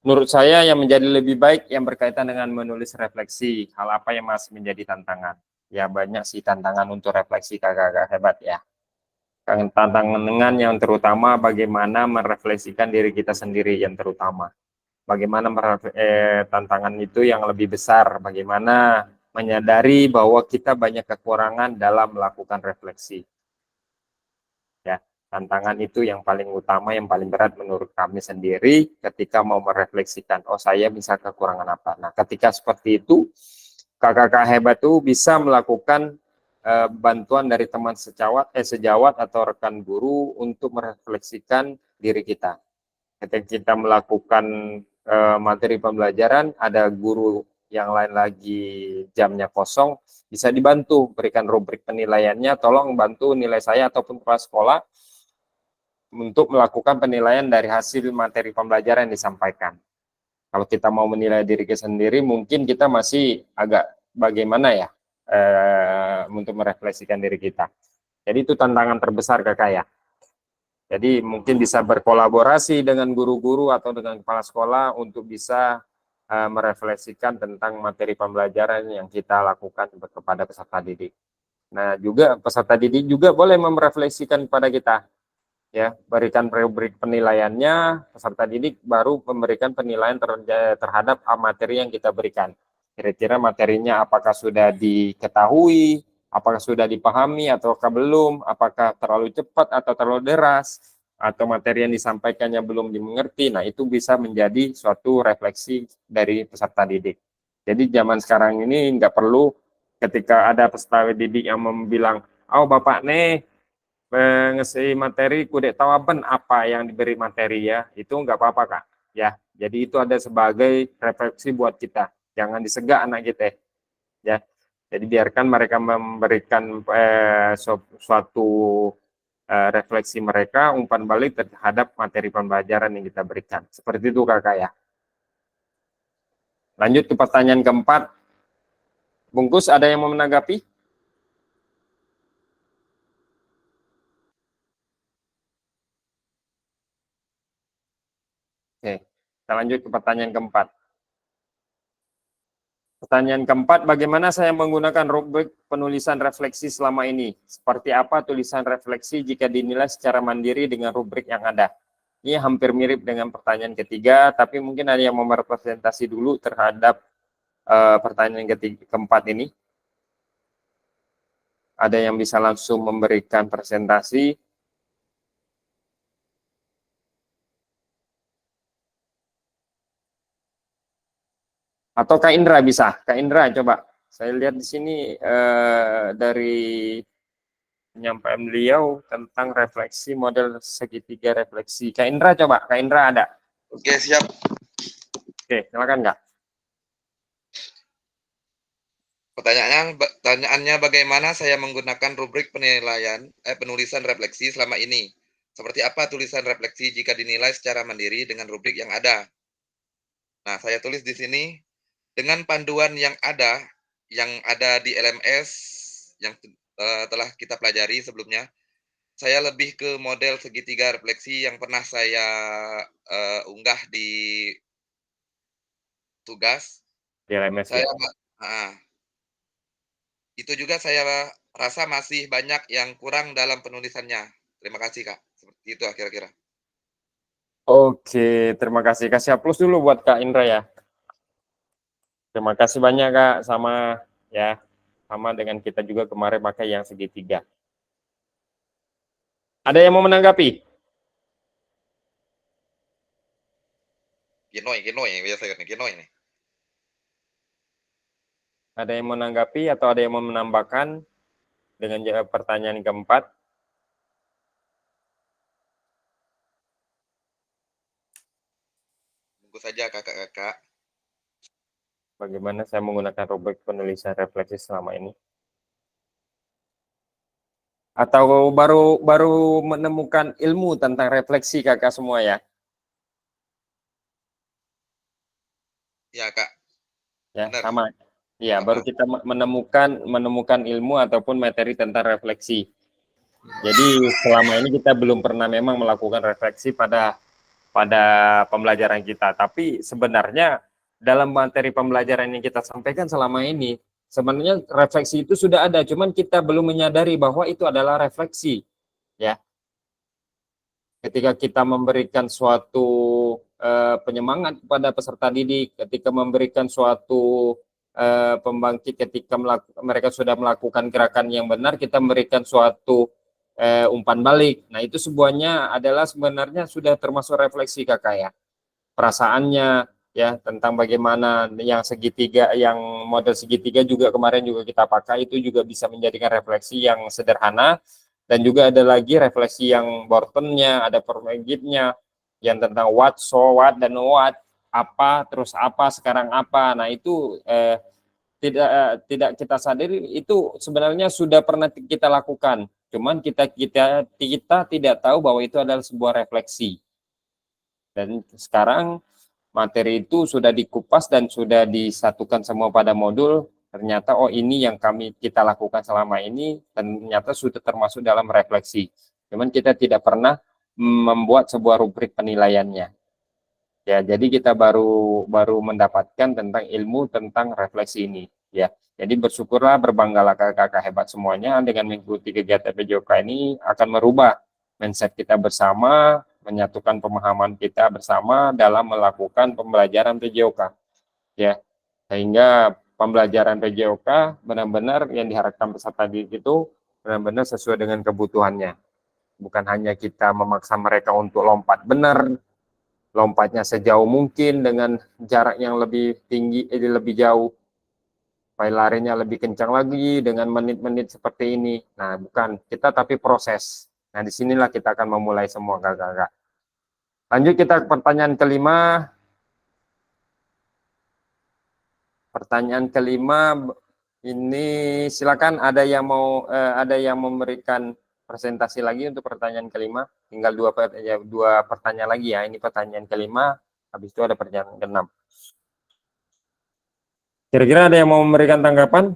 menurut saya yang menjadi lebih baik yang berkaitan dengan menulis refleksi, hal apa yang masih menjadi tantangan? Ya banyak sih tantangan untuk refleksi kakak-kakak hebat ya. Tantangan dengan yang terutama bagaimana merefleksikan diri kita sendiri yang terutama. Bagaimana tantangan itu yang lebih besar, bagaimana menyadari bahwa kita banyak kekurangan dalam melakukan refleksi. Ya, tantangan itu yang paling utama, yang paling berat menurut kami sendiri ketika mau merefleksikan, oh saya bisa kekurangan apa. Nah, ketika seperti itu, kakak-kakak hebat itu bisa melakukan bantuan dari teman sejawat atau rekan guru untuk merefleksikan diri kita. Ketika kita melakukan materi pembelajaran, ada guru yang lain lagi jamnya kosong, bisa dibantu berikan rubrik penilaiannya, tolong bantu nilai saya ataupun kepala sekolah untuk melakukan penilaian dari hasil materi pembelajaran yang disampaikan. Kalau kita mau menilai diri kita sendiri, mungkin kita masih agak bagaimana ya untuk merefleksikan diri kita. Jadi itu tantangan terbesar kakak ya. Jadi mungkin bisa berkolaborasi dengan guru-guru atau dengan kepala sekolah untuk bisa merefleksikan tentang materi pembelajaran yang kita lakukan kepada peserta didik. Nah juga peserta didik juga boleh merefleksikan kepada kita. Ya, berikan rubrik penilaiannya, peserta didik baru memberikan penilaian terhadap materi yang kita berikan. Kira-kira materinya apakah sudah diketahui, apakah sudah dipahami ataukah belum, apakah terlalu cepat atau terlalu deras, atau materi yang disampaikannya belum dimengerti, nah itu bisa menjadi suatu refleksi dari peserta didik. Jadi zaman sekarang ini nggak perlu ketika ada peserta didik yang bilang, oh bapak nih ngisi materi kudek tawaben apa yang diberi materi ya, itu nggak apa-apa Kak. Ya, jadi itu ada sebagai refleksi buat kita. Jangan disegak anak kita ya. Jadi biarkan mereka memberikan suatu refleksi mereka, umpan balik terhadap materi pembelajaran yang kita berikan. Seperti itu Kakak ya. Lanjut ke pertanyaan keempat. Bungkus, ada yang mau menanggapi? Oke, kita lanjut ke pertanyaan keempat. Pertanyaan keempat, bagaimana saya menggunakan rubrik penulisan refleksi selama ini? Seperti apa tulisan refleksi jika dinilai secara mandiri dengan rubrik yang ada? Ini hampir mirip dengan pertanyaan ketiga, tapi mungkin ada yang mau merepresentasi dulu terhadap pertanyaan keempat ini. Ada yang bisa langsung memberikan presentasi? Atau Kak Indra bisa? Kak Indra coba. Saya lihat di sini dari penyampaian beliau tentang refleksi model segitiga refleksi. Kak Indra coba. Kak Indra ada? Oke, siap. Oke, silakan Kak. Pertanyaannya bagaimana saya menggunakan rubrik penulisan refleksi selama ini? Seperti apa tulisan refleksi jika dinilai secara mandiri dengan rubrik yang ada? Nah, saya tulis di sini dengan panduan yang ada di LMS yang telah kita pelajari sebelumnya. Saya lebih ke model segitiga refleksi yang pernah saya unggah di tugas. Di LMS ya. Itu juga saya rasa masih banyak yang kurang dalam penulisannya. Terima kasih, Kak. Seperti itu kira-kira. Oke, terima kasih. Kasih aplaus dulu buat Kak Indra ya. Terima kasih banyak Kak, sama dengan kita juga kemarin pakai yang segitiga. Ada yang mau menanggapi? Ginoy biasa kan, Ginoy nih. Ada yang mau menanggapi atau ada yang mau menambahkan dengan pertanyaan keempat? Tunggu saja kakak-kakak. Bagaimana saya menggunakan rubrik penulisan refleksi selama ini? Atau baru menemukan ilmu tentang refleksi kakak semua ya? Ya, Kak. Ya, Benar. sama. Iya, baru kita menemukan ilmu ataupun materi tentang refleksi. Jadi selama ini kita belum pernah memang melakukan refleksi pada pembelajaran kita. Tapi sebenarnya dalam materi pembelajaran yang kita sampaikan selama ini, sebenarnya refleksi itu sudah ada, cuman kita belum menyadari bahwa itu adalah refleksi. Ya, ketika kita memberikan suatu penyemangat kepada peserta didik, ketika memberikan suatu pembangkit ketika mereka sudah melakukan gerakan yang benar, kita memberikan suatu umpan balik. Nah, itu semuanya adalah sebenarnya sudah termasuk refleksi kakak ya. Perasaannya ya, tentang bagaimana yang segitiga, yang model segitiga juga kemarin juga kita pakai, itu juga bisa menjadikan refleksi yang sederhana. Dan juga ada lagi refleksi yang Bortonnya, ada permegitnya, yang tentang what, so what, dan what, apa, terus apa, sekarang apa. Nah, itu tidak kita sadari, itu sebenarnya sudah pernah kita lakukan. Cuman kita tidak tahu bahwa itu adalah sebuah refleksi. Dan sekarang materi itu sudah dikupas dan sudah disatukan semua pada modul. Ternyata oh ini yang kita lakukan selama ini, ternyata sudah termasuk dalam refleksi. Cuman kita tidak pernah membuat sebuah rubrik penilaiannya. Ya, jadi kita baru mendapatkan tentang ilmu tentang refleksi ini. Ya, jadi bersyukurlah, berbanggalah kakak-kakak hebat semuanya dengan mengikuti kegiatan PJOK ini akan merubah mindset kita bersama, menyatukan pemahaman kita bersama dalam melakukan pembelajaran PJOK. Ya, sehingga pembelajaran PJOK benar-benar yang diharapkan peserta didik itu benar-benar sesuai dengan kebutuhannya. Bukan hanya kita memaksa mereka untuk lompat benar, lompatnya sejauh mungkin dengan jarak yang lebih tinggi, lebih jauh, supaya larinya lebih kencang lagi dengan menit-menit seperti ini. Nah, bukan kita tapi proses. Nah, disinilah kita akan memulai semua kakak-kakak. Lanjut kita ke pertanyaan kelima. Pertanyaan kelima ini silakan ada yang memberikan presentasi lagi untuk pertanyaan kelima. Tinggal dua pertanyaan lagi ya. Ini pertanyaan kelima, habis itu ada pertanyaan keenam. Kira-kira ada yang mau memberikan tanggapan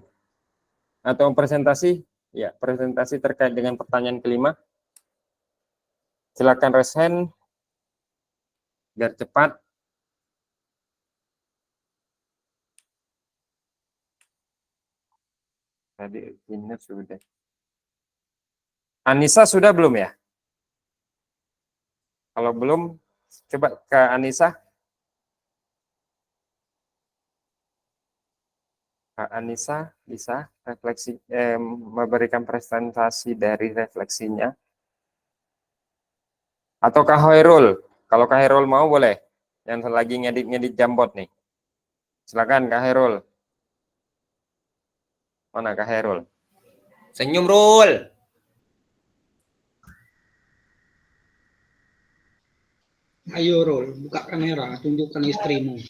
atau presentasi? Ya, presentasi terkait dengan pertanyaan kelima. Silakan raise hand biar cepat. Tadi ini sudah. Anissa sudah belum ya? Kalau belum, coba ke Anissa. Kak Anissa bisa refleksi, memberikan presentasi dari refleksinya. Atau Kak Hoirul, kalau Kak Hoirul mau boleh, yang lagi ngedit Jambot nih. Silakan Kak Hoirul. Mana Kak Hoirul? Senyum, Rul. Ayo Rul, buka kamera, tunjukkan istrimu.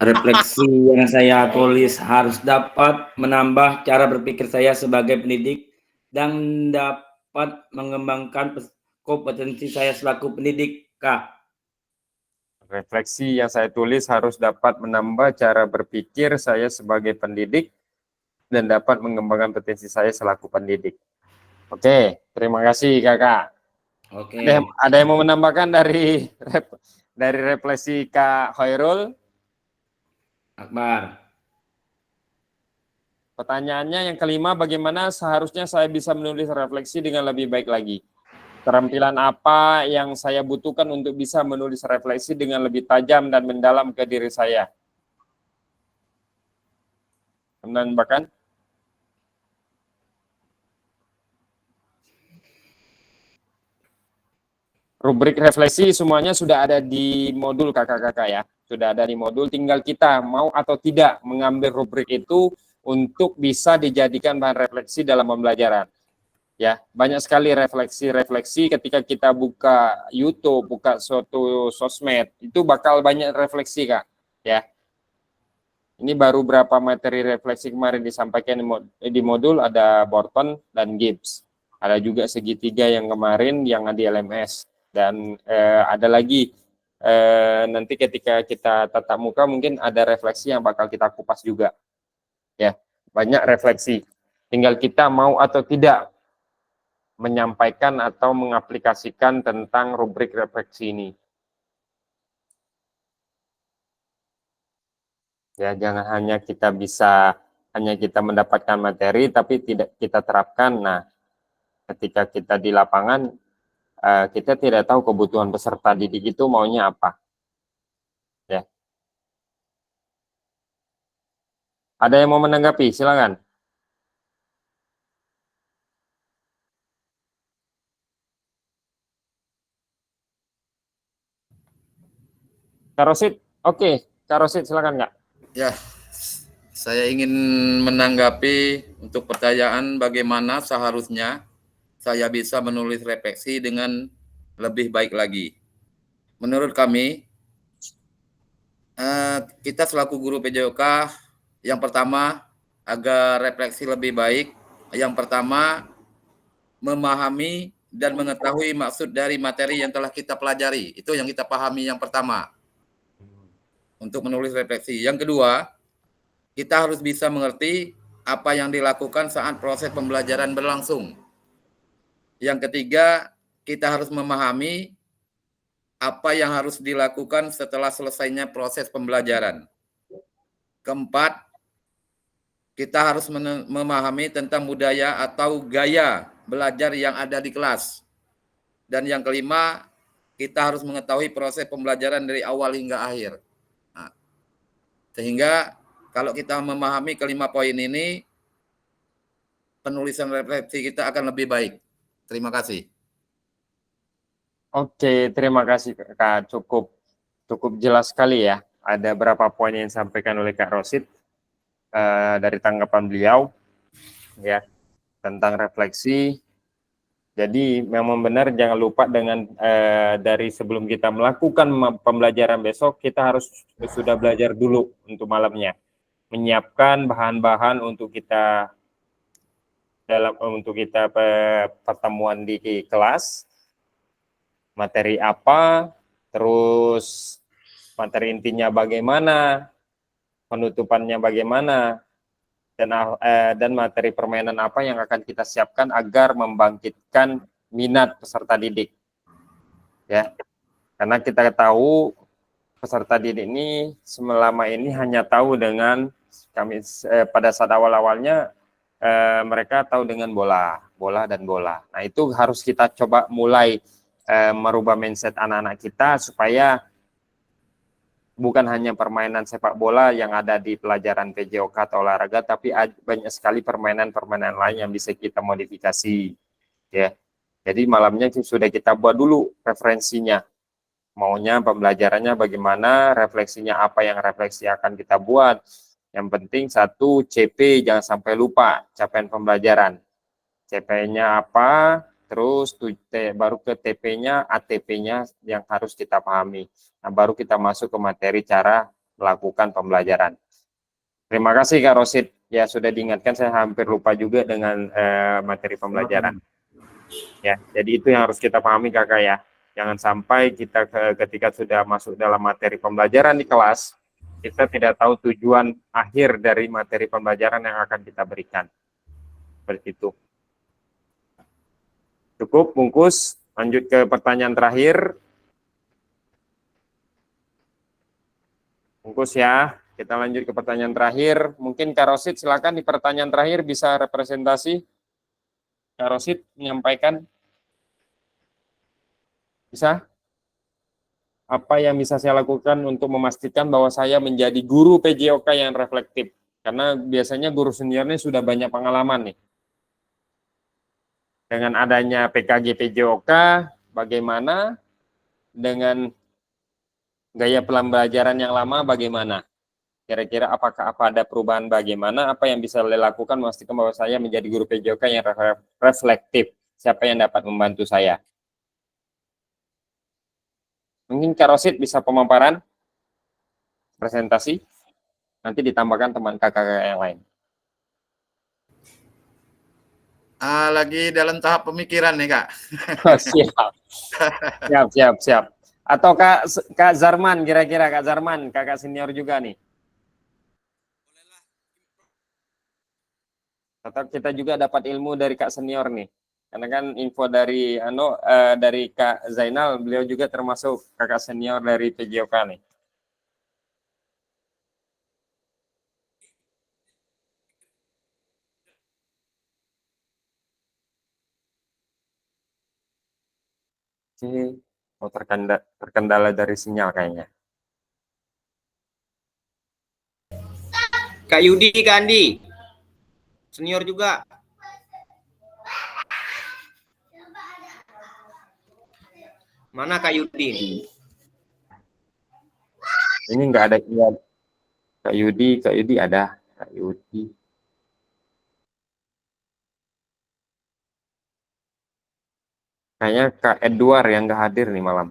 Refleksi yang saya tulis harus dapat menambah cara berpikir saya sebagai pendidik dan dapat mengembangkan kompetensi saya selaku pendidik, Kak. Refleksi yang saya tulis harus dapat menambah cara berpikir saya sebagai pendidik dan dapat mengembangkan potensi saya selaku pendidik. Oke, terima kasih Kakak. Oke. Ada yang mau menambahkan dari refleksi Kak Hoirul? Akbar. Pertanyaannya yang kelima, bagaimana seharusnya saya bisa menulis refleksi dengan lebih baik lagi? Keterampilan apa yang saya butuhkan untuk bisa menulis refleksi dengan lebih tajam dan mendalam ke diri saya? Menambahkan? Rubrik refleksi semuanya sudah ada di modul kakak-kakak ya. Sudah ada di modul, tinggal kita mau atau tidak mengambil rubrik itu untuk bisa dijadikan bahan refleksi dalam pembelajaran. Ya, banyak sekali refleksi-refleksi ketika kita buka YouTube, buka suatu sosmed, itu bakal banyak refleksi, Kak. Ya. Ini baru berapa materi refleksi kemarin disampaikan di modul, ada Borton dan Gibbs. Ada juga segitiga yang kemarin yang di LMS. Dan ada lagi nanti ketika kita tatap muka mungkin ada refleksi yang bakal kita kupas juga. Ya, banyak refleksi. Tinggal kita mau atau tidak menyampaikan atau mengaplikasikan tentang rubrik refleksi ini. Ya, jangan hanya kita mendapatkan materi tapi tidak kita terapkan. Nah, ketika kita di lapangan kita tidak tahu kebutuhan peserta didik itu maunya apa. Ya. Ada yang mau menanggapi? Silakan. Karosit, oke. Karosit, silakan Kak. Ya, saya ingin menanggapi untuk pertanyaan bagaimana seharusnya saya bisa menulis refleksi dengan lebih baik lagi. Menurut kami, kita selaku guru PJOK, yang pertama, agar refleksi lebih baik, yang pertama, memahami dan mengetahui maksud dari materi yang telah kita pelajari. Itu yang kita pahami yang pertama, untuk menulis refleksi. Yang kedua, kita harus bisa mengerti apa yang dilakukan saat proses pembelajaran berlangsung. Yang ketiga, kita harus memahami apa yang harus dilakukan setelah selesainya proses pembelajaran. Keempat, kita harus memahami tentang budaya atau gaya belajar yang ada di kelas. Dan yang kelima, kita harus mengetahui proses pembelajaran dari awal hingga akhir. Nah, sehingga kalau kita memahami kelima poin ini, penulisan refleksi kita akan lebih baik. Terima kasih. Oke, terima kasih Kak. Cukup jelas sekali ya. Ada berapa poin yang disampaikan oleh Kak Rosid dari tanggapan beliau ya tentang refleksi. Jadi memang benar jangan lupa dengan dari sebelum kita melakukan pembelajaran besok, kita harus sudah belajar dulu untuk malamnya. Menyiapkan bahan-bahan untuk kita pertemuan di kelas, materi apa, terus materi intinya bagaimana, penutupannya bagaimana, dan materi permainan apa yang akan kita siapkan agar membangkitkan minat peserta didik. Ya. Karena kita tahu peserta didik ini selama ini hanya tahu dengan pada saat awal-awalnya mereka tahu dengan bola dan bola. Nah, itu harus kita coba mulai merubah mindset anak-anak kita supaya bukan hanya permainan sepak bola yang ada di pelajaran PJOK atau olahraga, tapi banyak sekali permainan-permainan lain yang bisa kita modifikasi. Ya, jadi malamnya sudah kita buat dulu referensinya, maunya pembelajarannya bagaimana, refleksinya apa yang refleksi akan kita buat. Yang penting satu CP jangan sampai lupa capaian pembelajaran. CP-nya apa? Terus baru ke TP-nya, ATP-nya yang harus kita pahami. Nah, baru kita masuk ke materi cara melakukan pembelajaran. Terima kasih Kak Rosid. Ya, sudah diingatkan, saya hampir lupa juga dengan materi pembelajaran. Ya, jadi itu yang harus kita pahami Kakak ya. Jangan sampai kita ketika sudah masuk dalam materi pembelajaran di kelas, kita tidak tahu tujuan akhir dari materi pembelajaran yang akan kita berikan. Seperti itu. Cukup, bungkus. Lanjut ke pertanyaan terakhir. Bungkus ya. Kita lanjut ke pertanyaan terakhir. Mungkin Kak Rosid silakan di pertanyaan terakhir bisa representasi. Kak Rosid menyampaikan. Bisa? Apa yang bisa saya lakukan untuk memastikan bahwa saya menjadi guru PJOK yang reflektif? Karena biasanya guru seniornya sudah banyak pengalaman nih. Dengan adanya PKG PJOK, bagaimana? Dengan gaya pembelajaran yang lama, bagaimana? Kira-kira apakah ada perubahan bagaimana? Apa yang bisa dilakukan memastikan bahwa saya menjadi guru PJOK yang reflektif? Siapa yang dapat membantu saya? Mungkin Kak Rosid bisa pemaparan, presentasi, nanti ditambahkan teman kakak yang lain. Lagi dalam tahap pemikiran nih Kak. Siap. Atau Kak Zarman, kira-kira Kak Zarman, kakak senior juga nih. Atau kita juga dapat ilmu dari Kak senior nih. Karena kan info dari dari Kak Zainal, beliau juga termasuk kakak senior dari PJOK nih. Oh, terkendala dari sinyal kayaknya. Kak Yudi, Kak Andi, senior juga. Mana Kak Yudi? Ini nggak ada iya. Kak Yudi ada. Kak Yudi. Kayaknya Kak Edward yang nggak hadir nih malam.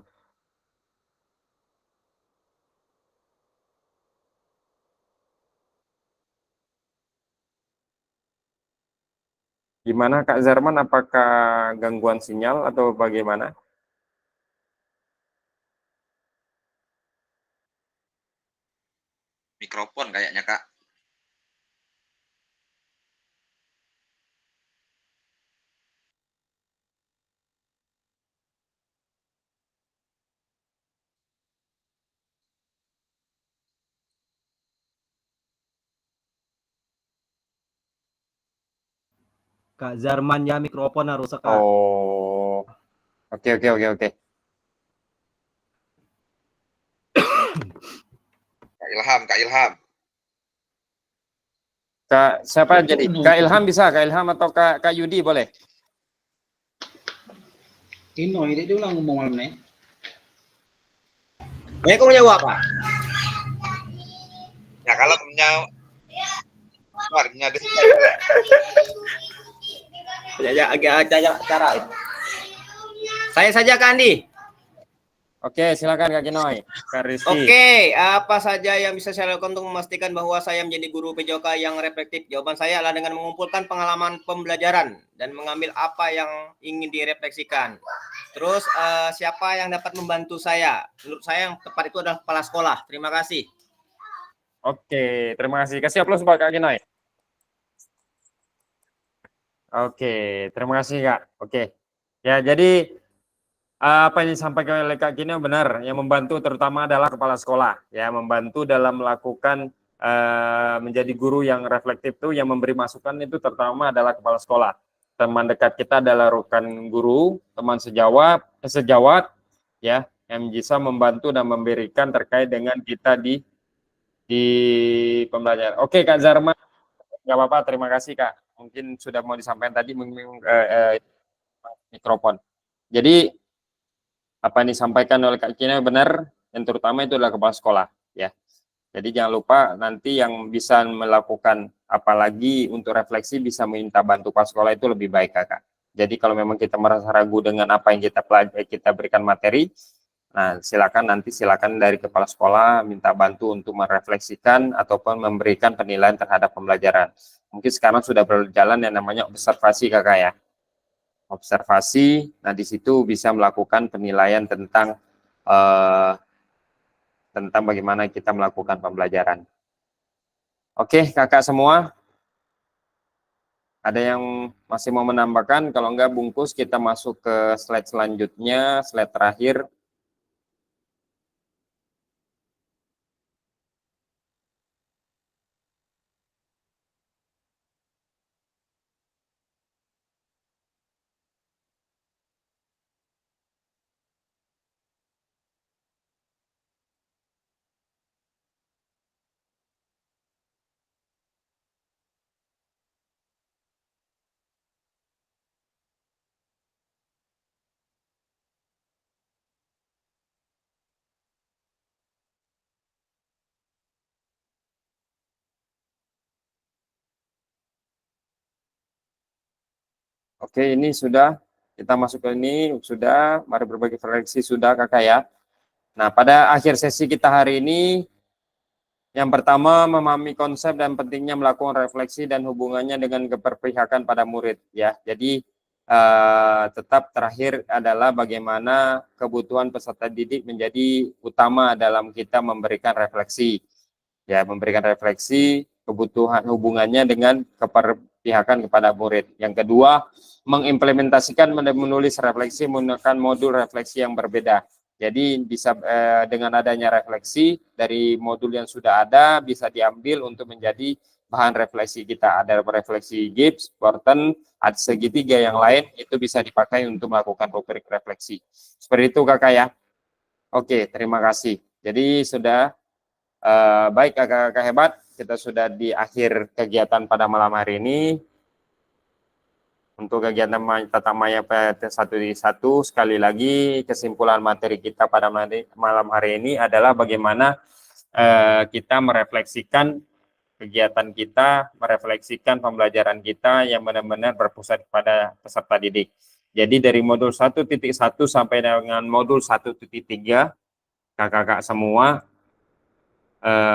Gimana Kak Zarman, apakah gangguan sinyal atau bagaimana? Mikrofon kayaknya Kak. Kak Zarman ya mikrofon harus Kak. Oh, oke. Kak Ilham. Kak siapa jadi? Kak Ilham bisa, Kak Ilham atau Kak Yudi boleh? Tino, ini dia ulang ngomong malam nih. Aku mau jawab apa? Ya kalau punya warga Agak cara. Saya saja Kak Andi. Oke, silakan Kak Kinoy, Kak Rizky. Oke, apa saja yang bisa saya lakukan untuk memastikan bahwa saya menjadi guru PJOK yang reflektif? Jawaban saya adalah dengan mengumpulkan pengalaman pembelajaran dan mengambil apa yang ingin direfleksikan. Terus siapa yang dapat membantu saya? Menurut saya yang tepat itu adalah kepala sekolah. Terima kasih. Oke, terima kasih. Kasih aplaus buat Kak Kinoy. Oke, terima kasih Kak. Oke, ya jadi apa yang disampaikan oleh Kak Kinoy benar. Yang membantu terutama adalah kepala sekolah, ya membantu dalam melakukan menjadi guru yang reflektif itu, yang memberi masukan itu terutama adalah kepala sekolah. Teman dekat kita adalah rekan guru, teman sejawat, ya, yang bisa membantu dan memberikan terkait dengan kita di pembelajaran. Oke Kak Zarma, nggak apa-apa, terima kasih Kak. Mungkin sudah mau disampaikan tadi mikrofon. Jadi apa yang disampaikan oleh Kak Kina benar, yang terutama itu adalah kepala sekolah, ya. Jadi jangan lupa nanti yang bisa melakukan apalagi untuk refleksi bisa minta bantu kepala sekolah itu lebih baik Kakak. Jadi kalau memang kita merasa ragu dengan apa yang kita berikan materi, nah silakan dari kepala sekolah minta bantu untuk merefleksikan ataupun memberikan penilaian terhadap pembelajaran. Mungkin sekarang sudah berjalan yang namanya observasi Kakak ya. Observasi, nah di situ bisa melakukan penilaian tentang bagaimana kita melakukan pembelajaran. Oke, Kakak semua, ada yang masih mau menambahkan? Kalau enggak bungkus, kita masuk ke slide selanjutnya, slide terakhir. Oke, ini sudah, kita masuk ke ini, sudah, mari berbagi refleksi, sudah Kakak ya. Nah, pada akhir sesi kita hari ini, yang pertama memahami konsep dan pentingnya melakukan refleksi dan hubungannya dengan keberpihakan pada murid ya. Jadi tetap terakhir adalah bagaimana kebutuhan peserta didik menjadi utama dalam kita memberikan refleksi. Ya, memberikan refleksi, kebutuhan hubungannya dengan keberpihakan kepada murid. Yang kedua, mengimplementasikan menulis refleksi menggunakan modul refleksi yang berbeda. Jadi bisa dengan adanya refleksi dari modul yang sudah ada bisa diambil untuk menjadi bahan refleksi kita. Ada refleksi Gibbs, Wharton, ada segitiga yang lain itu bisa dipakai untuk melakukan rubrik refleksi. Seperti itu Kakak ya. Oke, terima kasih. Jadi sudah baik Kakak-kakak hebat, kita sudah di akhir kegiatan pada malam hari ini. Untuk kegiatan tatap maya PT1 sekali lagi kesimpulan materi kita pada malam hari ini adalah bagaimana kita merefleksikan kegiatan kita, merefleksikan pembelajaran kita yang benar-benar berpusat kepada peserta didik. Jadi dari modul 1.1 sampai dengan modul 1.3 kakak-kakak semua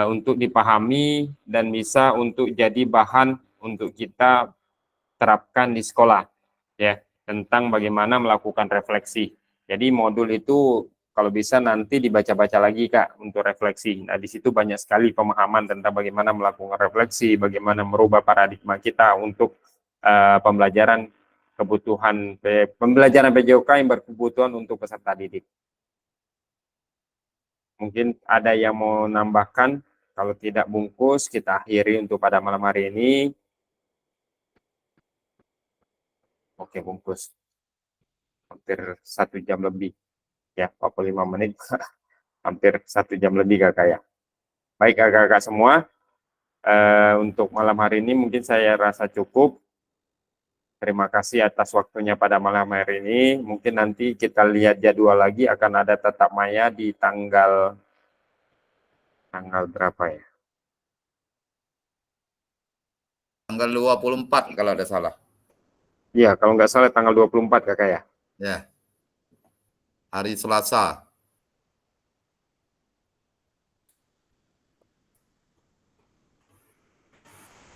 untuk dipahami dan bisa untuk jadi bahan untuk kita terapkan di sekolah ya, tentang bagaimana melakukan refleksi. Jadi modul itu kalau bisa nanti dibaca-baca lagi Kak untuk refleksi. Nah, di situ banyak sekali pemahaman tentang bagaimana melakukan refleksi, bagaimana merubah paradigma kita untuk pembelajaran pembelajaran PJOK yang berkebutuhan untuk peserta didik. Mungkin ada yang mau nambahkan, kalau tidak bungkus kita akhiri untuk pada malam hari ini. Oke, bungkus. Hampir 1 jam lebih. Ya, 45 menit. Hampir 1 jam lebih Kakak ya. Baik Kakak-kakak semua, Untuk malam hari ini mungkin saya rasa cukup. Terima kasih atas waktunya pada malam hari ini. Mungkin nanti kita lihat jadwal lagi, akan ada tatap maya di tanggal berapa ya? Tanggal 24 kalau ada salah. Iya, kalau nggak salah tanggal 24 kakak ya. Ya. Hari Selasa.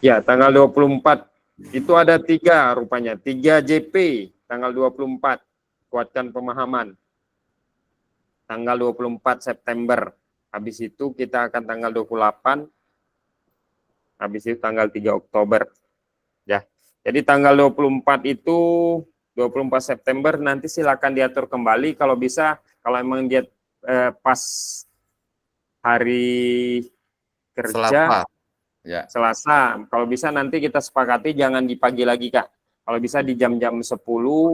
Ya, tanggal 24. Itu ada 3 rupanya. 3 JP tanggal 24. Kuatkan pemahaman. Tanggal 24 September. Habis itu kita akan tanggal 28. Habis itu tanggal 3 Oktober. Ya. Jadi tanggal 24 itu 24 September nanti silakan diatur kembali kalau bisa, kalau emang dia pas hari kerja Selasa. Ya. Selasa, kalau bisa nanti kita sepakati jangan di pagi lagi Kak. Kalau bisa di jam-jam 10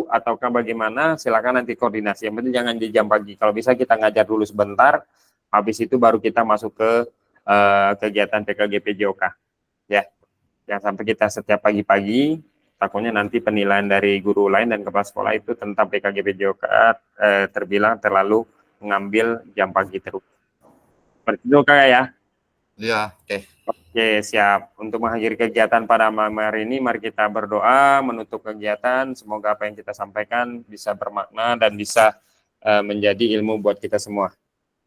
ataukah bagaimana, silakan nanti koordinasi. Yang penting jangan di jam pagi. Kalau bisa kita ngajar dulu sebentar, habis itu baru kita masuk ke kegiatan PKG PJOK. Ya, jangan sampai kita setiap pagi-pagi, takutnya nanti penilaian dari guru lain dan kepala sekolah itu tentang PKG PJOK terbilang terlalu mengambil jam pagi terus. Seperti itu Kak ya. Iya, oke. Oke, siap. Untuk mengakhiri kegiatan pada malam hari ini, mari kita berdoa menutup kegiatan. Semoga apa yang kita sampaikan bisa bermakna dan bisa menjadi ilmu buat kita semua.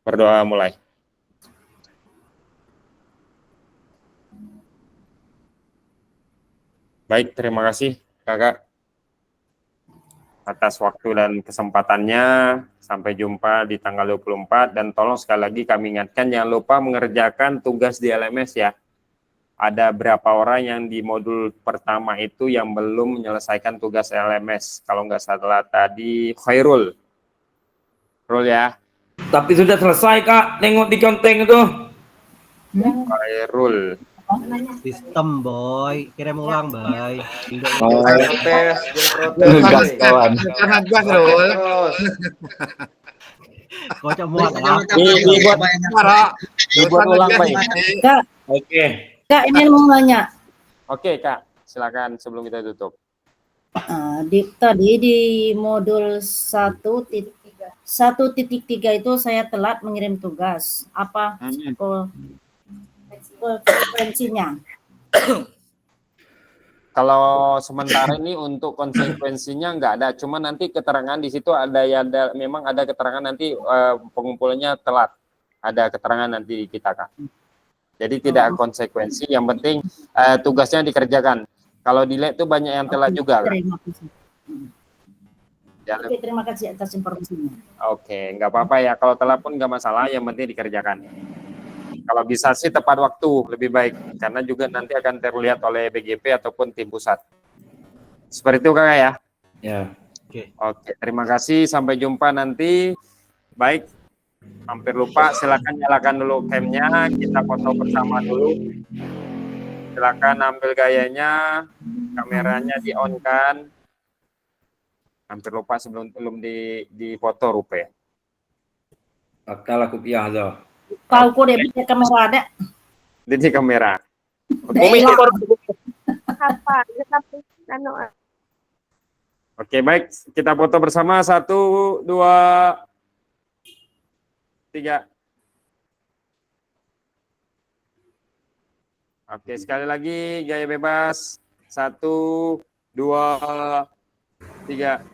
Berdoa mulai. Baik, terima kasih Kakak atas waktu dan kesempatannya. Sampai jumpa di tanggal 24 dan tolong sekali lagi kami ingatkan jangan lupa mengerjakan tugas di LMS ya. Ada berapa orang yang di modul pertama itu yang belum menyelesaikan tugas LMS. Kalau nggak salah tadi Khairul. Khairul ya. Tapi sudah selesai Kak, nengok di conteng itu. Khairul. Sistem boy, kirim ulang boy. Gas kawan. Gas Rul. Kocok muat lah. Dibuat ulang baik. Kak, Oke. Kak ini mau nanya. Oke Kak, silakan sebelum kita tutup. Tadi di modul 1.3 itu saya telat mengirim tugas. Apa konsekuensinya? Kalau sementara ini untuk konsekuensinya nggak ada, cuma nanti keterangan di situ ada ya, memang ada keterangan nanti pengumpulannya telat, ada keterangan nanti kita Kak. Jadi tidak konsekuensi, yang penting tugasnya dikerjakan. Kalau delay itu banyak yang telat juga Kak. Terima kasih. Oke, terima kasih atas informasinya. Oke, nggak apa-apa ya, kalau telat pun nggak masalah, yang penting dikerjakan. Kalau bisa sih tepat waktu lebih baik, karena juga nanti akan terlihat oleh BGP ataupun tim pusat. Seperti itu Kakak ya. Ya. Oke, terima kasih. Sampai jumpa nanti. Baik, hampir lupa. Silakan nyalakan dulu cam-nya. Kita foto bersama dulu. Silakan ambil gayanya, kameranya di-on-kan. Hampir lupa sebelum belum di foto rupa ya. Akal aku piah dah. Tahu kok dia bisa kamera ada. Di kamera. Apa? Oke, baik. Kita foto bersama. 1, 2, 3. Oke, sekali lagi gaya bebas. 1, 2, 3.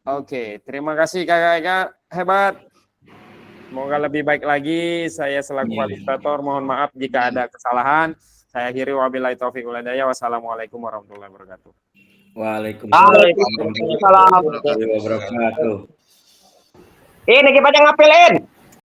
Oke, terima kasih kakak-kakak hebat. Semoga lebih baik lagi. Saya selaku fasilitator mohon maaf jika ada kesalahan. Saya akhiri wabillahi taufiq wal hidayah. Wassalamualaikum warahmatullahi wabarakatuh. Waalaikumsalam warahmatullahi wabarakatuh. Ini kita ngapelin.